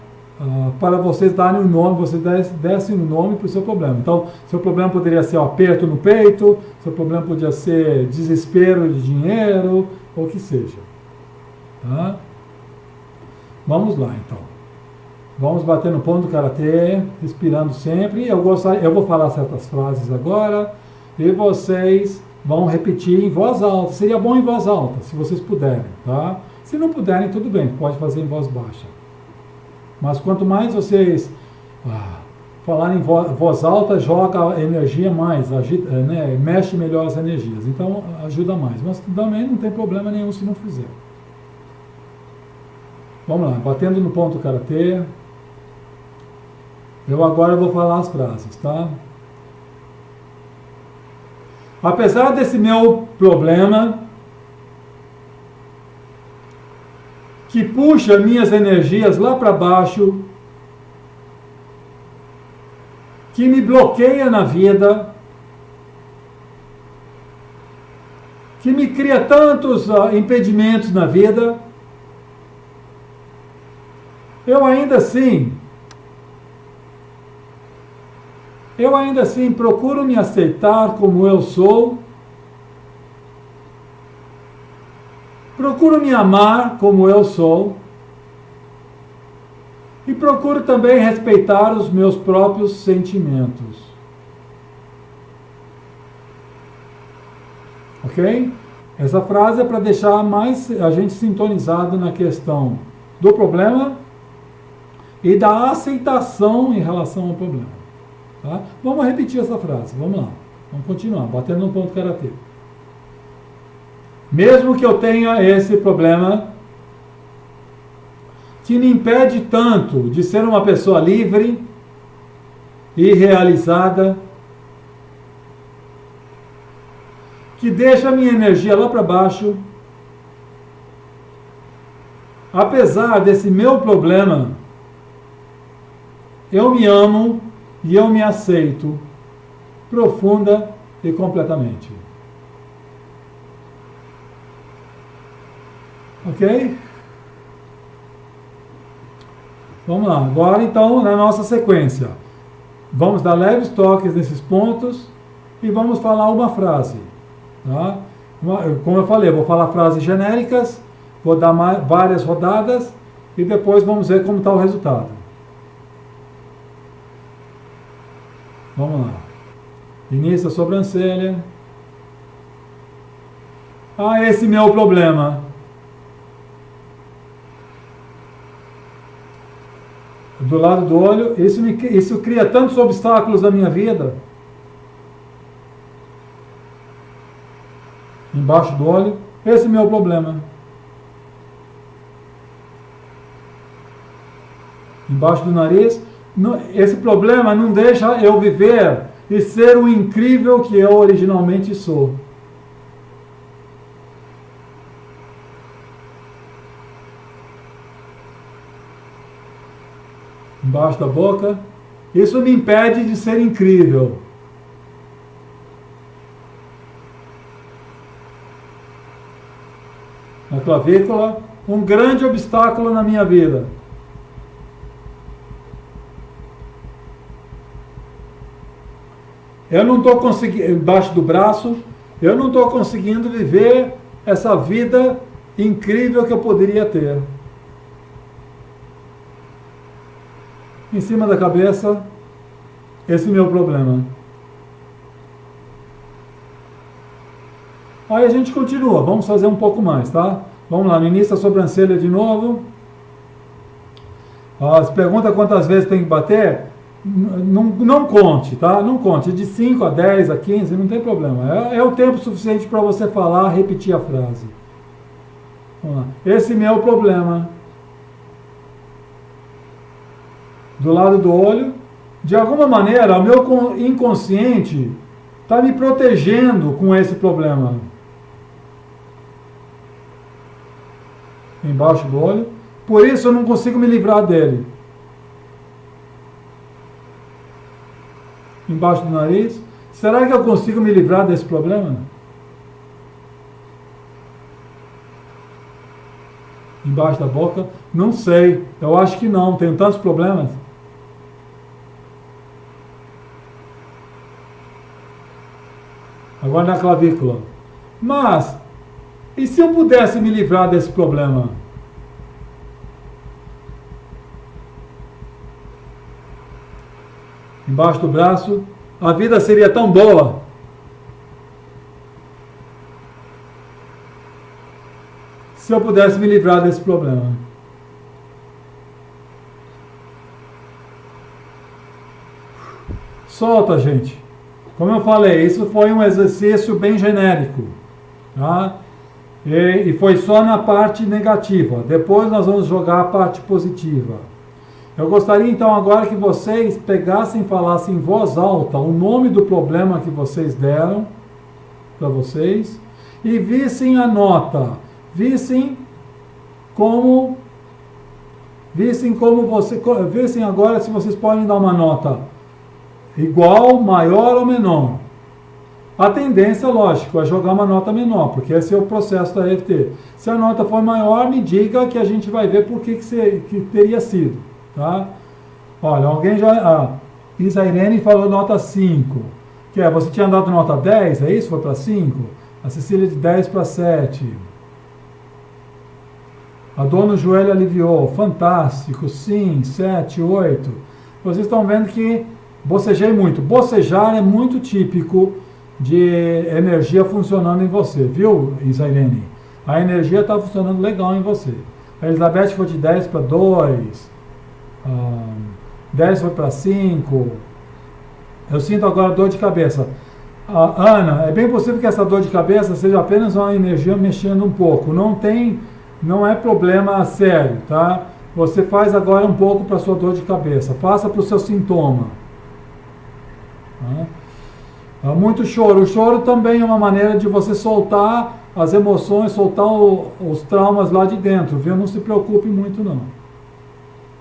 vocês darem um nome, vocês dessem um nome para o seu problema. Então, seu problema poderia ser aperto no peito, seu problema podia ser desespero de dinheiro, ou o que seja. Tá? Vamos lá, então. Vamos bater no ponto do Karatê, respirando sempre. Eu vou falar certas frases agora, e vocês vão repetir em voz alta. Seria bom em voz alta, se vocês puderem, tá? Se não puderem, tudo bem, pode fazer em voz baixa. Mas quanto mais vocês falarem em voz alta, joga a energia mais, agita, né, mexe melhor as energias. Então, ajuda mais. Mas também não tem problema nenhum se não fizer. Vamos lá, batendo no ponto do Karatê. Eu agora vou falar as frases, tá? Apesar desse meu problema, que puxa minhas energias lá para baixo, que me bloqueia na vida, que me cria tantos impedimentos na vida, eu ainda assim procuro me aceitar como eu sou, procuro me amar como eu sou e procuro também respeitar os meus próprios sentimentos. Ok? Essa frase é para deixar mais a gente sintonizado na questão do problema e da aceitação em relação ao problema. Tá? Vamos repetir essa frase, vamos lá. Vamos continuar, batendo no ponto karatê. Mesmo que eu tenha esse problema que me impede tanto de ser uma pessoa livre e realizada, que deixa a minha energia lá para baixo, apesar desse meu problema, eu me amo e eu me aceito profunda e completamente. Ok? Vamos lá. Agora, então, na nossa sequência. Vamos dar leves toques nesses pontos e vamos falar uma frase. Tá? Como eu falei, eu vou falar frases genéricas, vou dar várias rodadas e depois vamos ver como está o resultado. Vamos lá. Início a sobrancelha. Ah, esse meu problema. Do lado do olho, isso cria tantos obstáculos na minha vida. Embaixo do olho, esse é o meu problema. Embaixo do nariz, esse problema não deixa eu viver e ser o incrível que eu originalmente sou. Embaixo da boca, isso me impede de ser incrível. Na clavícula, um grande obstáculo na minha vida. Eu não estou conseguindo, embaixo do braço, eu não estou conseguindo viver essa vida incrível que eu poderia ter. Em cima da cabeça, esse é o meu problema. Aí a gente continua, vamos fazer um pouco mais, tá? Vamos lá, no início da sobrancelha de novo. Se pergunta quantas vezes tem que bater, não conte, tá? Não conte, de 5 a 10, a 15, não tem problema. É o tempo suficiente para você falar, repetir a frase. Vamos lá. Esse é o meu problema. Do lado do olho, de alguma maneira, o meu inconsciente está me protegendo com esse problema. Embaixo do olho, por isso eu não consigo me livrar dele. Embaixo do nariz, será que eu consigo me livrar desse problema? Embaixo da boca, não sei, eu acho que não, tenho tantos problemas. Agora na clavícula. Mas, e se eu pudesse me livrar desse problema? Embaixo do braço, a vida seria tão boa. Se eu pudesse me livrar desse problema. Solta, gente. Como eu falei, isso foi um exercício bem genérico, tá? E foi só na parte negativa. Depois nós vamos jogar a parte positiva. Eu gostaria então agora que vocês pegassem e falassem em voz alta o nome do problema que vocês deram para vocês e vissem a nota. Vissem agora se vocês podem dar uma nota igual, maior ou menor. A tendência, lógico, é jogar uma nota menor, porque esse é o processo da EFT. Se a nota for maior, me diga que a gente vai ver por que teria sido. Tá? Olha, alguém já... Isa Irene falou nota 5. Que é, você tinha dado nota 10, é isso? Foi para 5? A Cecília de 10 para 7. A dona Joelha aliviou. Fantástico, sim, 7, 8. Vocês estão vendo que bocejei muito. Bocejar é muito típico de energia funcionando em você, viu, Isairene? A energia está funcionando legal em você. A Elizabeth foi de 10 para 2, 10 foi para 5. Eu sinto agora dor de cabeça. Ana, é bem possível que essa dor de cabeça seja apenas uma energia mexendo um pouco. Não é problema sério, tá? Você faz agora um pouco para a sua dor de cabeça. Faça para o seu sintoma. Tá? Muito choro. O choro também é uma maneira de você soltar as emoções, soltar os traumas lá de dentro, viu? Não se preocupe muito, não.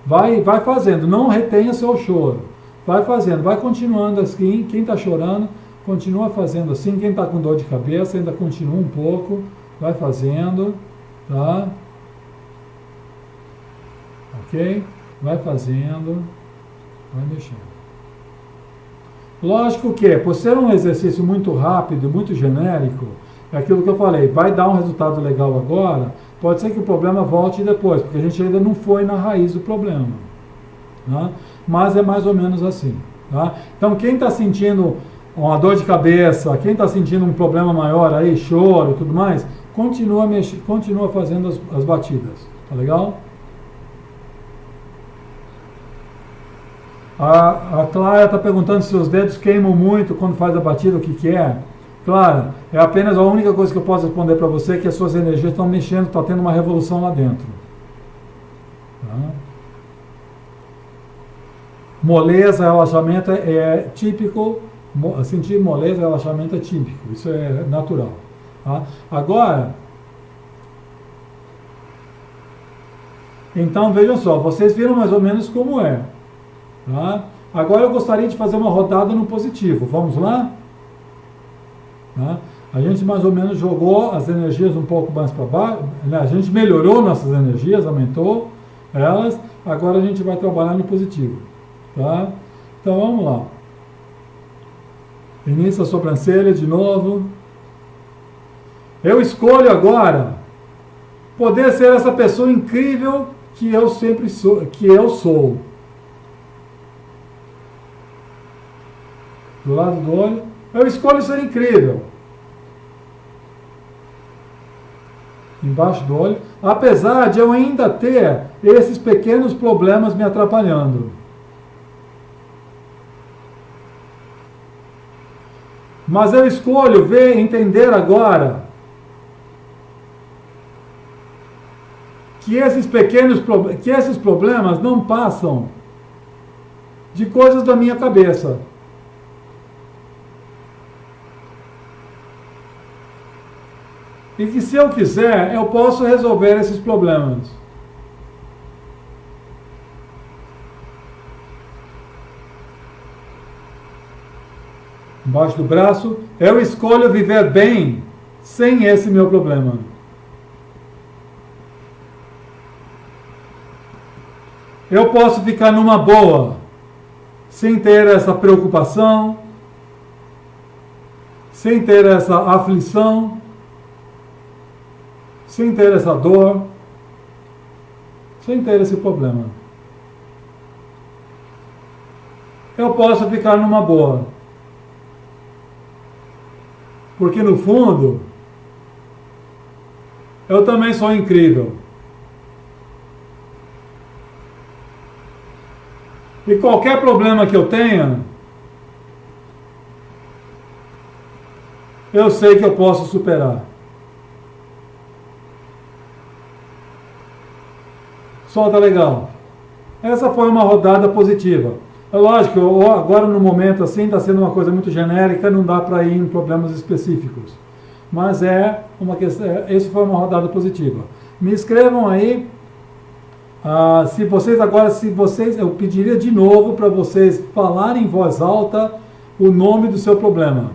Vai fazendo, não retenha seu choro. Vai fazendo, vai continuando assim. Quem está chorando, continua fazendo assim. Quem está com dor de cabeça, ainda continua um pouco. Vai fazendo, tá? Ok? Vai fazendo, vai mexendo. Lógico que, por ser um exercício muito rápido, muito genérico, é aquilo que eu falei, vai dar um resultado legal agora, pode ser que o problema volte depois, porque a gente ainda não foi na raiz do problema. Tá? Mas é mais ou menos assim. Tá? Então, quem está sentindo uma dor de cabeça, quem está sentindo um problema maior aí, choro e tudo mais, continua fazendo as batidas. Tá legal? A Clara está perguntando se os dedos queimam muito quando faz a batida, o que é. Clara, é apenas a única coisa que eu posso responder para você, que as suas energias estão mexendo, está tendo uma revolução lá dentro. Tá? Moleza, relaxamento é típico, sentir moleza, relaxamento é típico, isso é natural. Tá? Agora, então vejam só, vocês viram mais ou menos como é. Tá? Agora eu gostaria de fazer uma rodada no positivo. Vamos lá? Tá? A gente mais ou menos jogou as energias um pouco mais para baixo. Né? A gente melhorou nossas energias, aumentou elas. Agora a gente vai trabalhar no positivo. Tá? Então vamos lá. Início a sobrancelha de novo. Eu escolho agora poder ser essa pessoa incrível que eu sempre sou, que eu sou. Do lado do olho, eu escolho ser incrível. Embaixo do olho, apesar de eu ainda ter esses pequenos problemas me atrapalhando. Mas eu escolho entender agora que esses problemas não passam de coisas da minha cabeça. E que se eu quiser, eu posso resolver esses problemas. Embaixo do braço, eu escolho viver bem sem esse meu problema. Eu posso ficar numa boa, sem ter essa preocupação, sem ter essa aflição, sem ter essa dor, sem ter esse problema. Eu posso ficar numa boa. Porque no fundo, eu também sou incrível. E qualquer problema que eu tenha, eu sei que eu posso superar. Solta legal. Essa foi uma rodada positiva. É lógico, agora no momento assim está sendo uma coisa muito genérica, não dá para ir em problemas específicos. Mas uma questão, essa foi uma rodada positiva. Me escrevam aí, eu pediria de novo para vocês falarem em voz alta o nome do seu problema.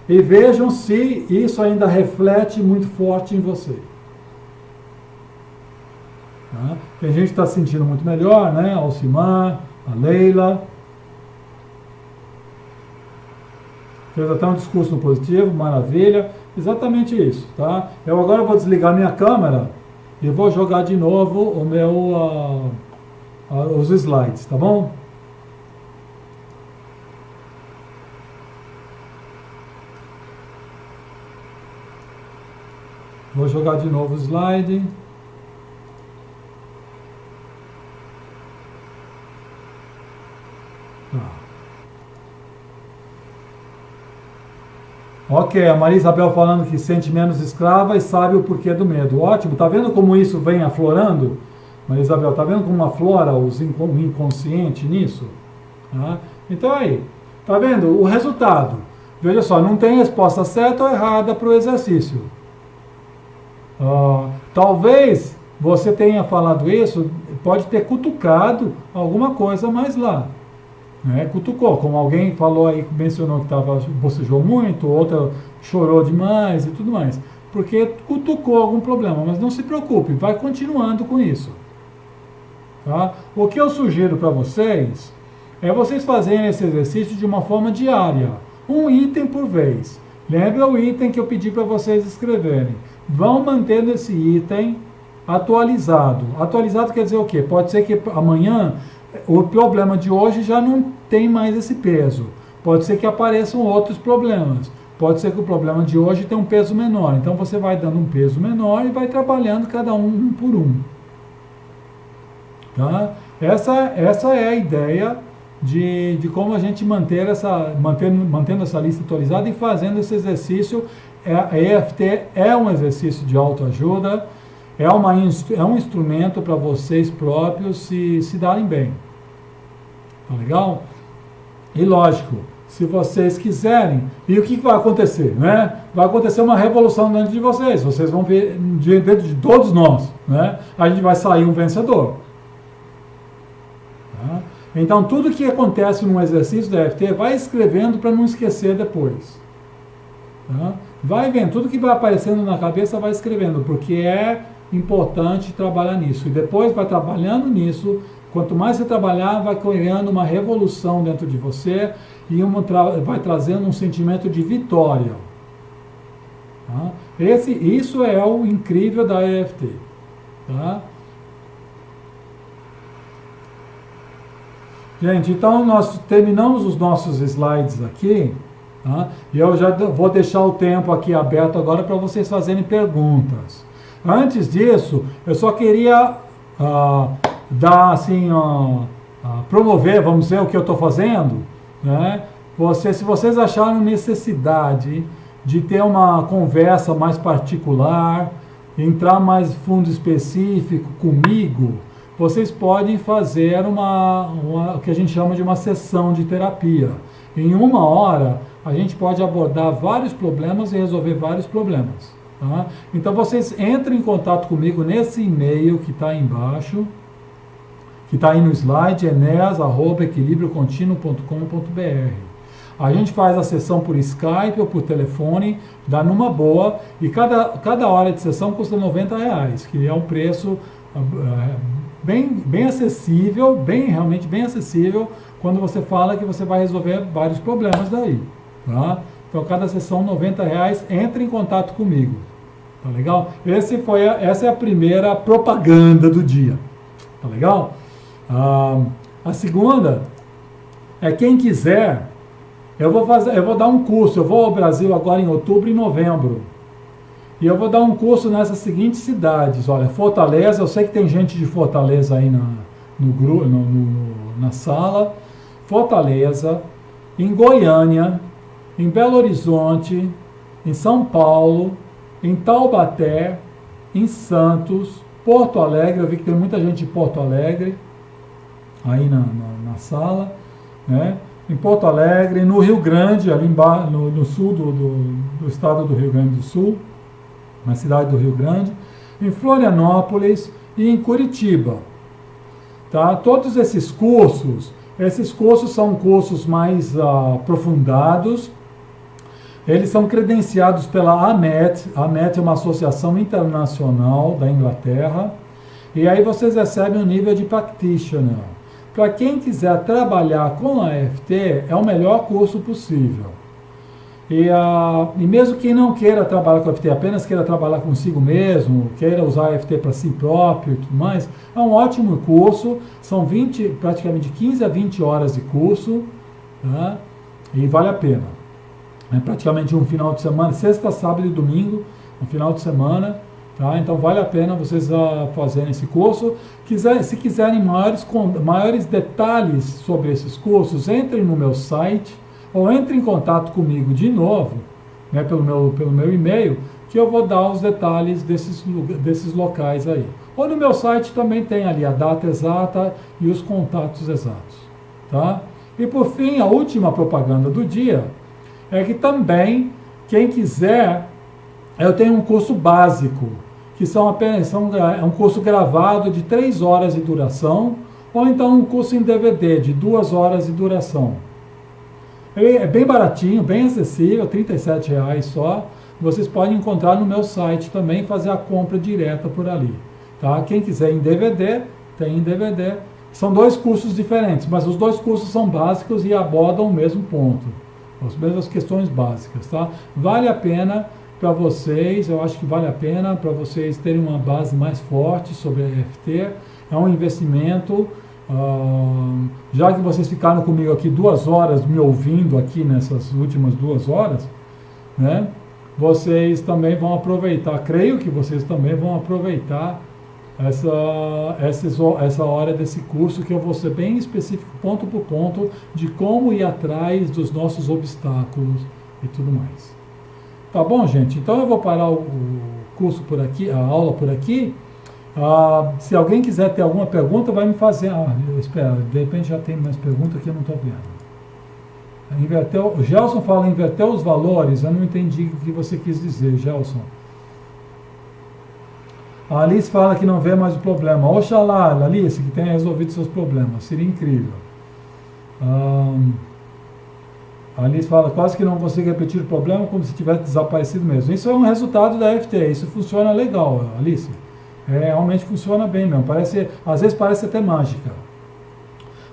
E vejam se isso ainda reflete muito forte em você. Tá? Tem gente que está se sentindo muito melhor, né? A Alcimar, a Leila. Fez até um discurso no positivo, maravilha. Exatamente isso, tá? Eu agora vou desligar minha câmera e vou jogar de novo os slides, tá bom? Vou jogar de novo o slide. Tá. Ok, a Maria Isabel falando que sente menos escrava e sabe o porquê do medo. Ótimo, tá vendo como isso vem aflorando? Maria Isabel, tá vendo como aflora o inconsciente nisso? Tá? Então aí, tá vendo? O resultado. Veja só, não tem resposta certa ou errada para o exercício. Talvez você tenha falado isso, pode ter cutucado alguma coisa mais lá. Né? Cutucou, como alguém falou aí, mencionou que bocejou muito, outra chorou demais e tudo mais. Porque cutucou algum problema, mas não se preocupe, vai continuando com isso. Tá? O que eu sugiro para vocês é vocês fazerem esse exercício de uma forma diária, um item por vez. Lembra o item que eu pedi para vocês escreverem. Vão mantendo esse item atualizado. Atualizado quer dizer o quê? Pode ser que amanhã o problema de hoje já não tem mais esse peso. Pode ser que apareçam outros problemas. Pode ser que o problema de hoje tenha um peso menor. Então você vai dando um peso menor e vai trabalhando cada um por um. Tá? Essa é a ideia de como a gente mantendo essa lista atualizada e fazendo esse exercício. A EFT é um exercício de autoajuda, é um instrumento para vocês próprios se darem bem. Tá legal? E lógico, se vocês quiserem, e o que vai acontecer? Né? Vai acontecer uma revolução dentro de vocês vão ver dentro de todos nós, né? A gente vai sair um vencedor. Tá? Então tudo que acontece no exercício da EFT, vai escrevendo para não esquecer depois. Tá? Vai vendo, tudo que vai aparecendo na cabeça vai escrevendo, porque é importante trabalhar nisso. E depois vai trabalhando nisso, quanto mais você trabalhar, vai criando uma revolução dentro de você e vai trazendo um sentimento de vitória. Tá? Isso é o incrível da EFT. Tá? Gente, então nós terminamos os nossos slides aqui. Tá? E eu já vou deixar o tempo aqui aberto agora para vocês fazerem perguntas. Antes disso, eu só queria dar assim, promover, vamos dizer, o que eu estou fazendo. Né? Se vocês acharam necessidade de ter uma conversa mais particular, entrar mais fundo específico comigo, vocês podem fazer o que a gente chama de uma sessão de terapia. Em 1 hora, a gente pode abordar vários problemas e resolver vários problemas. Tá? Então vocês entrem em contato comigo nesse e-mail que está aí embaixo, que está aí no slide, eneas@equilibriocontinuo.com.br. A gente faz a sessão por Skype ou por telefone, dá numa boa, e cada hora de sessão custa R$90, que é um preço bem acessível, realmente bem acessível, quando você fala que você vai resolver vários problemas daí. Tá? Então, cada sessão R$90, entre em contato comigo. Tá legal? Essa é a primeira propaganda do dia. Tá legal? A segunda é quem quiser, eu vou dar um curso, eu vou ao Brasil agora em outubro e novembro. E eu vou dar um curso nessas seguintes cidades. Olha, Fortaleza, eu sei que tem gente de Fortaleza aí na sala. Fortaleza, em Goiânia, em Belo Horizonte, em São Paulo, em Taubaté, em Santos, Porto Alegre. Eu vi que tem muita gente de Porto Alegre aí na sala, né? Em Porto Alegre, no Rio Grande, ali no sul do estado do Rio Grande do Sul, na cidade do Rio Grande, em Florianópolis e em Curitiba. Tá? Todos esses cursos são cursos mais aprofundados. Eles são credenciados pela AMET. A AMET é uma associação internacional da Inglaterra. E aí vocês recebem o nível de practitioner. Para quem quiser trabalhar com a EFT, é o melhor curso possível. E mesmo quem não queira trabalhar com a EFT, apenas queira trabalhar consigo mesmo, queira usar a EFT para si próprio e tudo mais, é um ótimo curso. São praticamente 15 a 20 horas de curso, tá? E vale a pena. É praticamente um final de semana, sexta, sábado e domingo, um final de semana, Tá? Então vale a pena vocês fazerem esse curso. Se quiserem maiores detalhes sobre esses cursos, entrem no meu site ou entrem em contato comigo de novo, né, pelo meu e-mail, que eu vou dar os detalhes desses locais aí. Ou no meu site também tem ali a data exata e os contatos exatos. Tá? E por fim, a última propaganda do dia é que também, quem quiser, eu tenho um curso básico, que é um curso gravado de 3 horas de duração, ou então um curso em DVD de 2 horas de duração. É bem baratinho, bem acessível, R$ 37,00 só. Vocês podem encontrar no meu site também, fazer a compra direta por ali. Tá? Quem quiser em DVD, tem em DVD. São 2 cursos diferentes, mas os 2 cursos são básicos e abordam o mesmo ponto, as mesmas questões básicas. Tá? Vale a pena para vocês, eu acho que vale a pena para vocês terem uma base mais forte sobre a EFT. É um investimento, já que vocês ficaram comigo aqui 2 horas me ouvindo aqui nessas últimas 2 horas, né? Vocês também vão aproveitar, creio que vocês também vão aproveitar essa hora desse curso, que eu vou ser bem específico, ponto por ponto, de como ir atrás dos nossos obstáculos e tudo mais. Tá bom, gente? Então eu vou parar o curso por aqui, a aula por aqui. Se alguém quiser ter alguma pergunta, vai me fazer. Espera, de repente já tem mais pergunta que eu não estou vendo. O Gelson fala inverter os valores. Eu não entendi o que você quis dizer, Gelson. A Alice fala que não vê mais o problema. Oxalá, Alice, que tenha resolvido seus problemas. Seria incrível. A Alice fala, quase que não consigo repetir o problema como se tivesse desaparecido mesmo. Isso é um resultado da EFT, isso funciona legal, Alice. Realmente funciona bem mesmo. Às vezes parece até mágica.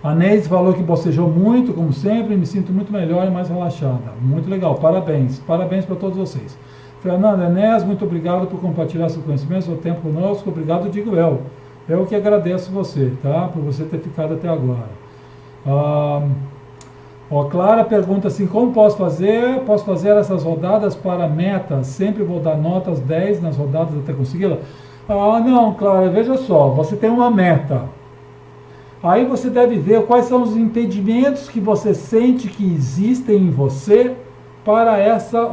A Neide falou que bocejou muito, como sempre, me sinto muito melhor e mais relaxada. Muito legal, parabéns. Parabéns para todos vocês. Fernanda Enéas, muito obrigado por compartilhar seu conhecimento, seu tempo conosco. Obrigado, digo eu. Eu que agradeço você, tá? Por você ter ficado até agora. Clara pergunta assim, como posso fazer? Posso fazer essas rodadas para metas? Sempre vou dar notas 10 nas rodadas até consegui-la? Não, Clara, veja só, você tem uma meta. Aí você deve ver quais são os impedimentos que você sente que existem em você para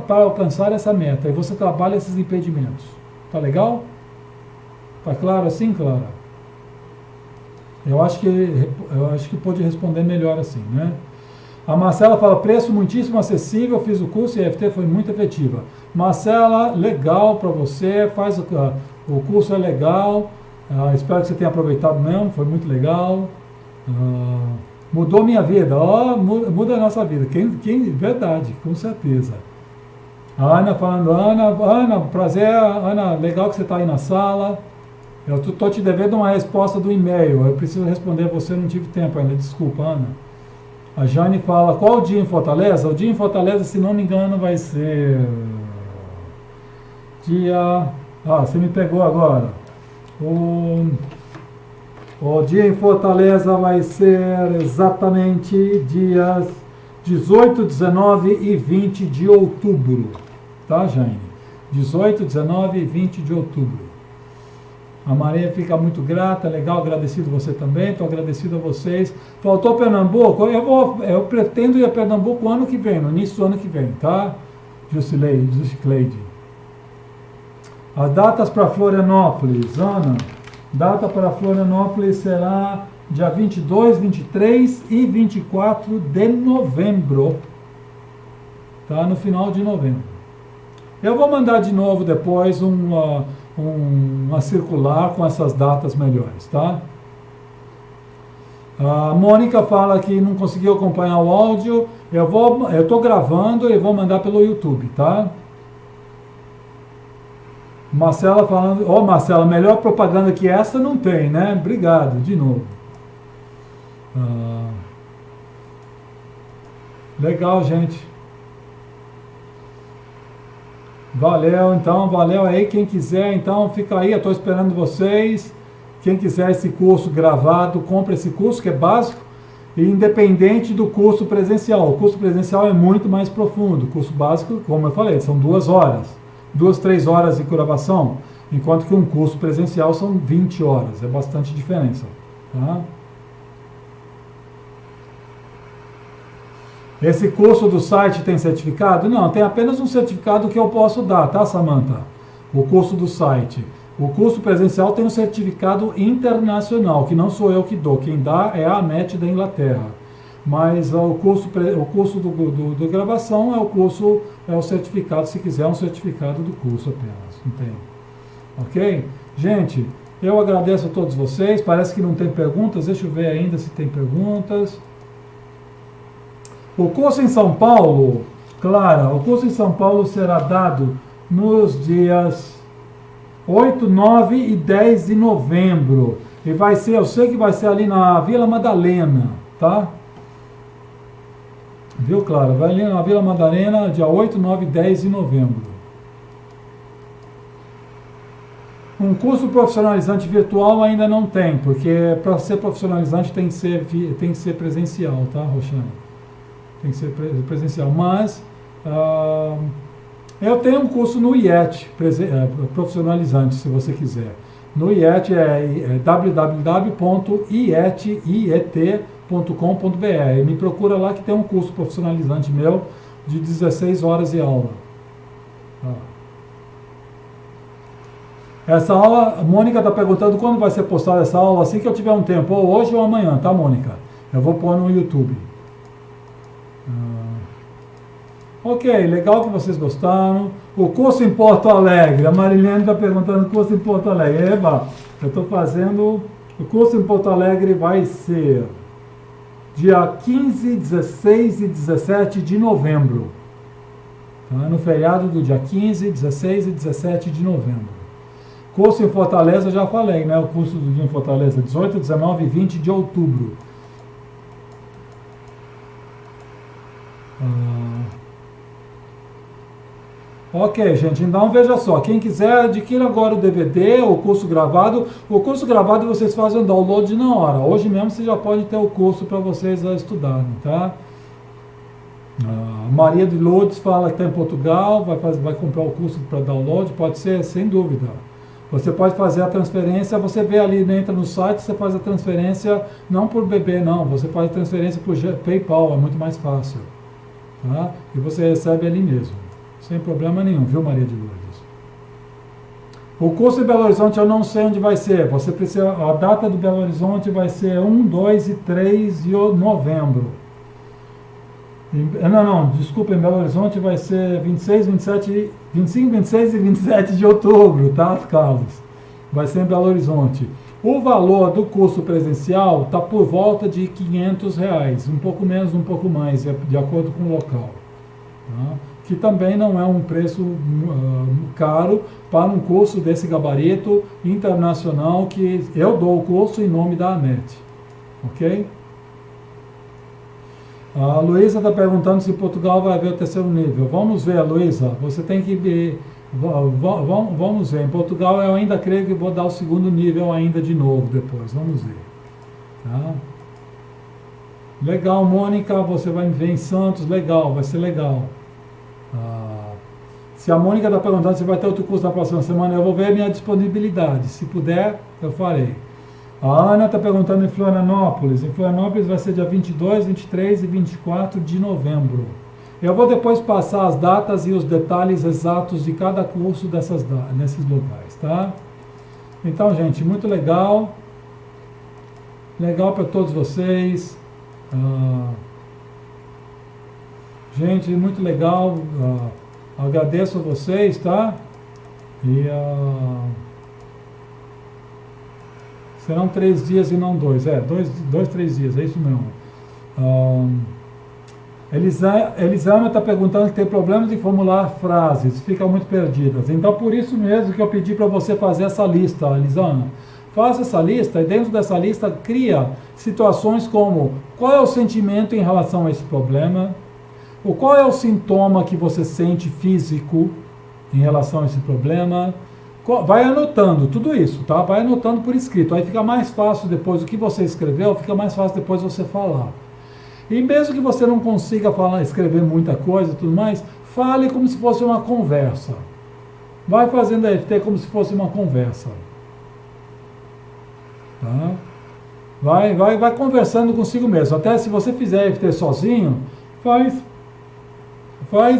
alcançar essa meta. E você trabalha esses impedimentos. Tá legal? Tá claro assim, Clara? Eu acho que pode responder melhor assim, né? A Marcela fala, preço muitíssimo acessível, fiz o curso e a EFT foi muito efetiva. Marcela, legal para você, o curso é legal, espero que você tenha aproveitado mesmo, foi muito legal. Mudou minha vida, muda a nossa vida, verdade, com certeza. A Ana falando, Ana, prazer, Ana, legal que você está aí na sala. Eu estou te devendo uma resposta do e-mail, eu preciso responder você, não tive tempo ainda, desculpa, Ana. A Jane fala, qual o dia em Fortaleza? O dia em Fortaleza, se não me engano, vai ser dia... você me pegou agora. O dia em Fortaleza vai ser exatamente dias 18, 19 e 20 de outubro. Tá, Jane? 18, 19 e 20 de outubro. A Maria fica muito grata, legal, agradecido você também, estou agradecido a vocês. Faltou Pernambuco? Eu pretendo ir a Pernambuco ano que vem, no início do ano que vem, tá? Juscleide. As datas para Florianópolis, Ana, data para Florianópolis será dia 22, 23 e 24 de novembro, tá? No final de novembro. Eu vou mandar de novo depois uma circular com essas datas melhores, tá? A Mônica fala que não conseguiu acompanhar o áudio. Eu estou gravando e vou mandar pelo YouTube, tá? Marcela falando, Marcela, melhor propaganda que essa não tem, né? Obrigado, de novo. Legal, gente. Valeu, então, valeu aí. Quem quiser, então, fica aí, eu estou esperando vocês. Quem quiser esse curso gravado, compre esse curso, que é básico, e independente do curso presencial. O curso presencial é muito mais profundo. O curso básico, como eu falei, são 2 horas. 2, 3 horas de gravação. enquanto que um curso presencial são 20 horas, é bastante diferença. Tá? Esse curso do site tem certificado? Não, tem apenas um certificado que eu posso dar, tá, Samantha? O curso do site. O curso presencial tem um certificado internacional, que não sou eu que dou, quem dá é a ANET da Inglaterra. Mas o curso do gravação é o certificado, se quiser, um certificado do curso apenas, não tem. Ok? Gente, eu agradeço a todos vocês, parece que não tem perguntas, deixa eu ver ainda se tem perguntas. O curso em São Paulo, Clara, o curso em São Paulo será dado nos dias 8, 9 e 10 de novembro. E vai ser, eu sei que vai ser ali na Vila Madalena, tá? Viu, Clara? Vai ali na Vila Madalena, dia 8, 9 e 10 de novembro. Um curso profissionalizante virtual ainda não tem, porque para ser profissionalizante tem que ser presencial, tá, Roxane? Tem que ser presencial, mas eu tenho um curso no IET, profissionalizante, se você quiser. No IET é www.iet.com.br. Me procura lá que tem um curso profissionalizante meu de 16 horas de aula. Essa aula, a Mônica está perguntando quando vai ser postada essa aula, assim que eu tiver um tempo, ou hoje ou amanhã, tá, Mônica? Eu vou pôr no YouTube. Ok, legal que vocês gostaram. O curso em Porto Alegre, a Marilene está perguntando o curso em Porto Alegre. Eva, eu estou fazendo, o curso em Porto Alegre vai ser dia 15, 16 e 17 de novembro. Tá? No feriado do dia 15, 16 e 17 de novembro. Curso em Fortaleza, já falei, né? O curso do dia em Fortaleza, 18, 19 e 20 de outubro. Ok, gente, então veja só, quem quiser adquira agora o DVD, o curso gravado vocês fazem o download na hora, hoje mesmo você já pode ter o curso para vocês estudarem, tá? Maria de Lourdes fala que está em Portugal, vai comprar o curso para download, pode ser, sem dúvida. Você pode fazer a transferência, você vê ali, entra no site, você faz a transferência, não por BB não, você faz a transferência por PayPal, é muito mais fácil, tá? E você recebe ali mesmo. Sem problema nenhum, viu, Maria de Lourdes? O curso em Belo Horizonte eu não sei onde vai ser. Você precisa, a data do Belo Horizonte vai ser 1, 2 e 3 de novembro. Desculpa, em Belo Horizonte vai ser 25, 26 e 27 de outubro, tá, Carlos? Vai ser em Belo Horizonte. O valor do curso presencial está por volta de R$500, um pouco menos, um pouco mais, de acordo com o local. Tá? Que também não é um preço caro para um curso desse gabarito internacional, que eu dou o curso em nome da ANET. Ok? A Luísa está perguntando se Portugal vai haver o terceiro nível. Vamos ver, Luísa. Você tem que ver. Vamos ver. Em Portugal eu ainda creio que vou dar o segundo nível ainda de novo depois. Vamos ver. Tá? Legal, Mônica. Você vai me ver em Santos. Legal, vai ser legal. Se a Mônica está perguntando se vai ter outro curso na próxima semana, eu vou ver a minha disponibilidade. Se puder, eu farei. A Ana está perguntando em Florianópolis. Em Florianópolis vai ser dia 22, 23 e 24 de novembro. Eu vou depois passar as datas e os detalhes exatos de cada curso nesses locais, tá? Então, gente, muito legal. Legal para todos vocês. Gente, muito legal. Agradeço a vocês, tá? E serão 3 dias e não 2. 3 dias, é isso mesmo. Elisama está perguntando que tem problemas de formular frases, ficam muito perdidas. Então, por isso mesmo que eu pedi para você fazer essa lista, Elisama. Faça essa lista e dentro dessa lista cria situações como: qual é o sentimento em relação a esse problema? Ou qual é o sintoma que você sente físico em relação a esse problema? Vai anotando tudo isso, tá? Vai anotando por escrito. Aí fica mais fácil depois, o que você escreveu, fica mais fácil depois você falar. E mesmo que você não consiga escrever muita coisa e tudo mais, fale como se fosse uma conversa. vai fazendo EFT como se fosse uma conversa. Tá? Vai conversando consigo mesmo. Até se você fizer EFT sozinho, faz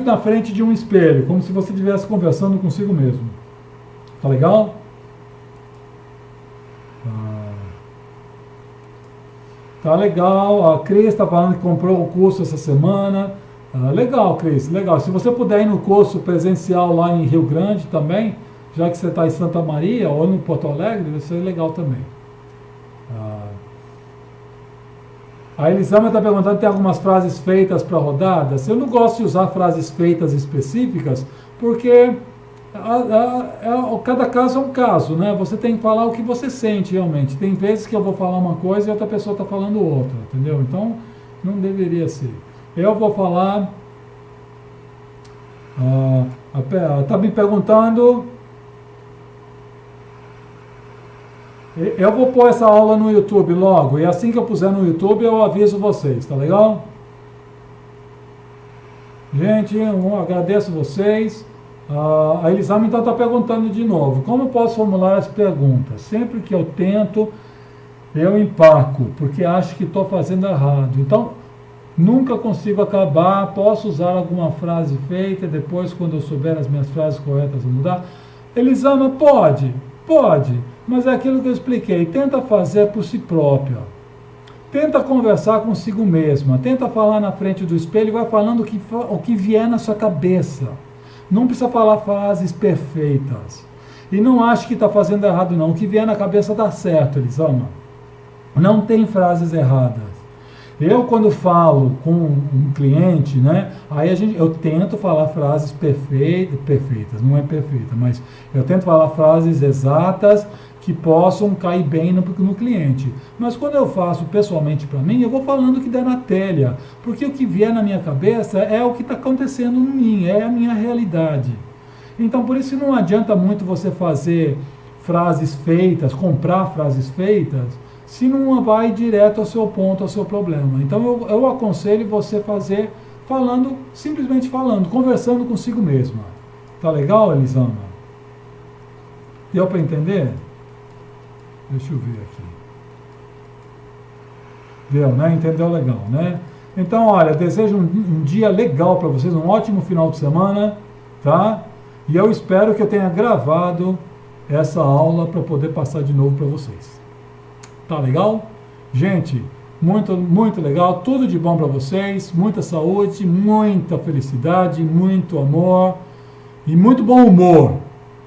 na frente de um espelho, como se você estivesse conversando consigo mesmo. Tá legal? Tá legal. A Cris está falando que comprou o curso essa semana. Legal, Cris, legal. Se você puder ir no curso presencial lá em Rio Grande também, já que você está em Santa Maria ou no Porto Alegre, vai ser legal também. A Elisama está perguntando se tem algumas frases feitas para rodadas. Eu não gosto de usar frases feitas específicas, porque cada caso é um caso, né? Você tem que falar o que você sente realmente. Tem vezes que eu vou falar uma coisa e outra pessoa está falando outra, entendeu? Então, não deveria ser. Eu vou falar... Está me perguntando... Eu vou pôr essa aula no YouTube logo, e assim que eu puser no YouTube eu aviso vocês, tá legal? Gente, eu agradeço vocês. A Elisama então está perguntando de novo, como eu posso formular as perguntas? Sempre que eu tento, eu empaco, porque acho que estou fazendo errado. Então, nunca consigo acabar, posso usar alguma frase feita, depois quando eu souber as minhas frases corretas eu mudar? Elisama, pode, mas é aquilo que eu expliquei, tenta fazer por si própria. Tenta conversar consigo mesma, tenta falar na frente do espelho e vai falando o que vier na sua cabeça. Não precisa falar frases perfeitas. E não ache que está fazendo errado não, o que vier na cabeça dá certo, Elisama. Não tem frases erradas. Eu, quando falo com um cliente, né, aí eu tento falar frases perfeitas, não é perfeita, mas eu tento falar frases exatas que possam cair bem no cliente. Mas quando eu faço pessoalmente para mim, eu vou falando o que der na telha, porque o que vier na minha cabeça é o que está acontecendo em mim, é a minha realidade. Então, por isso não adianta muito você fazer frases feitas, comprar frases feitas, se não vai direto ao seu ponto, ao seu problema. Então eu aconselho você fazer simplesmente falando, conversando consigo mesma. Tá legal, Elisama? Deu para entender? Deixa eu ver aqui. Deu, né? Entendeu legal, né? Então, olha, desejo um dia legal para vocês, um ótimo final de semana, tá? E eu espero que eu tenha gravado essa aula para poder passar de novo para vocês. Tá legal? Gente, muito, muito legal. Tudo de bom para vocês. Muita saúde, muita felicidade, muito amor e muito bom humor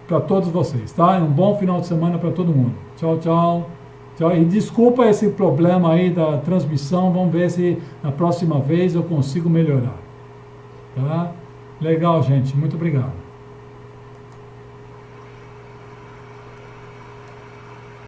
para todos vocês, tá? E um bom final de semana para todo mundo. Tchau, tchau. Tchau. E desculpa esse problema aí da transmissão. Vamos ver se na próxima vez eu consigo melhorar. Tá? Legal, gente. Muito obrigado.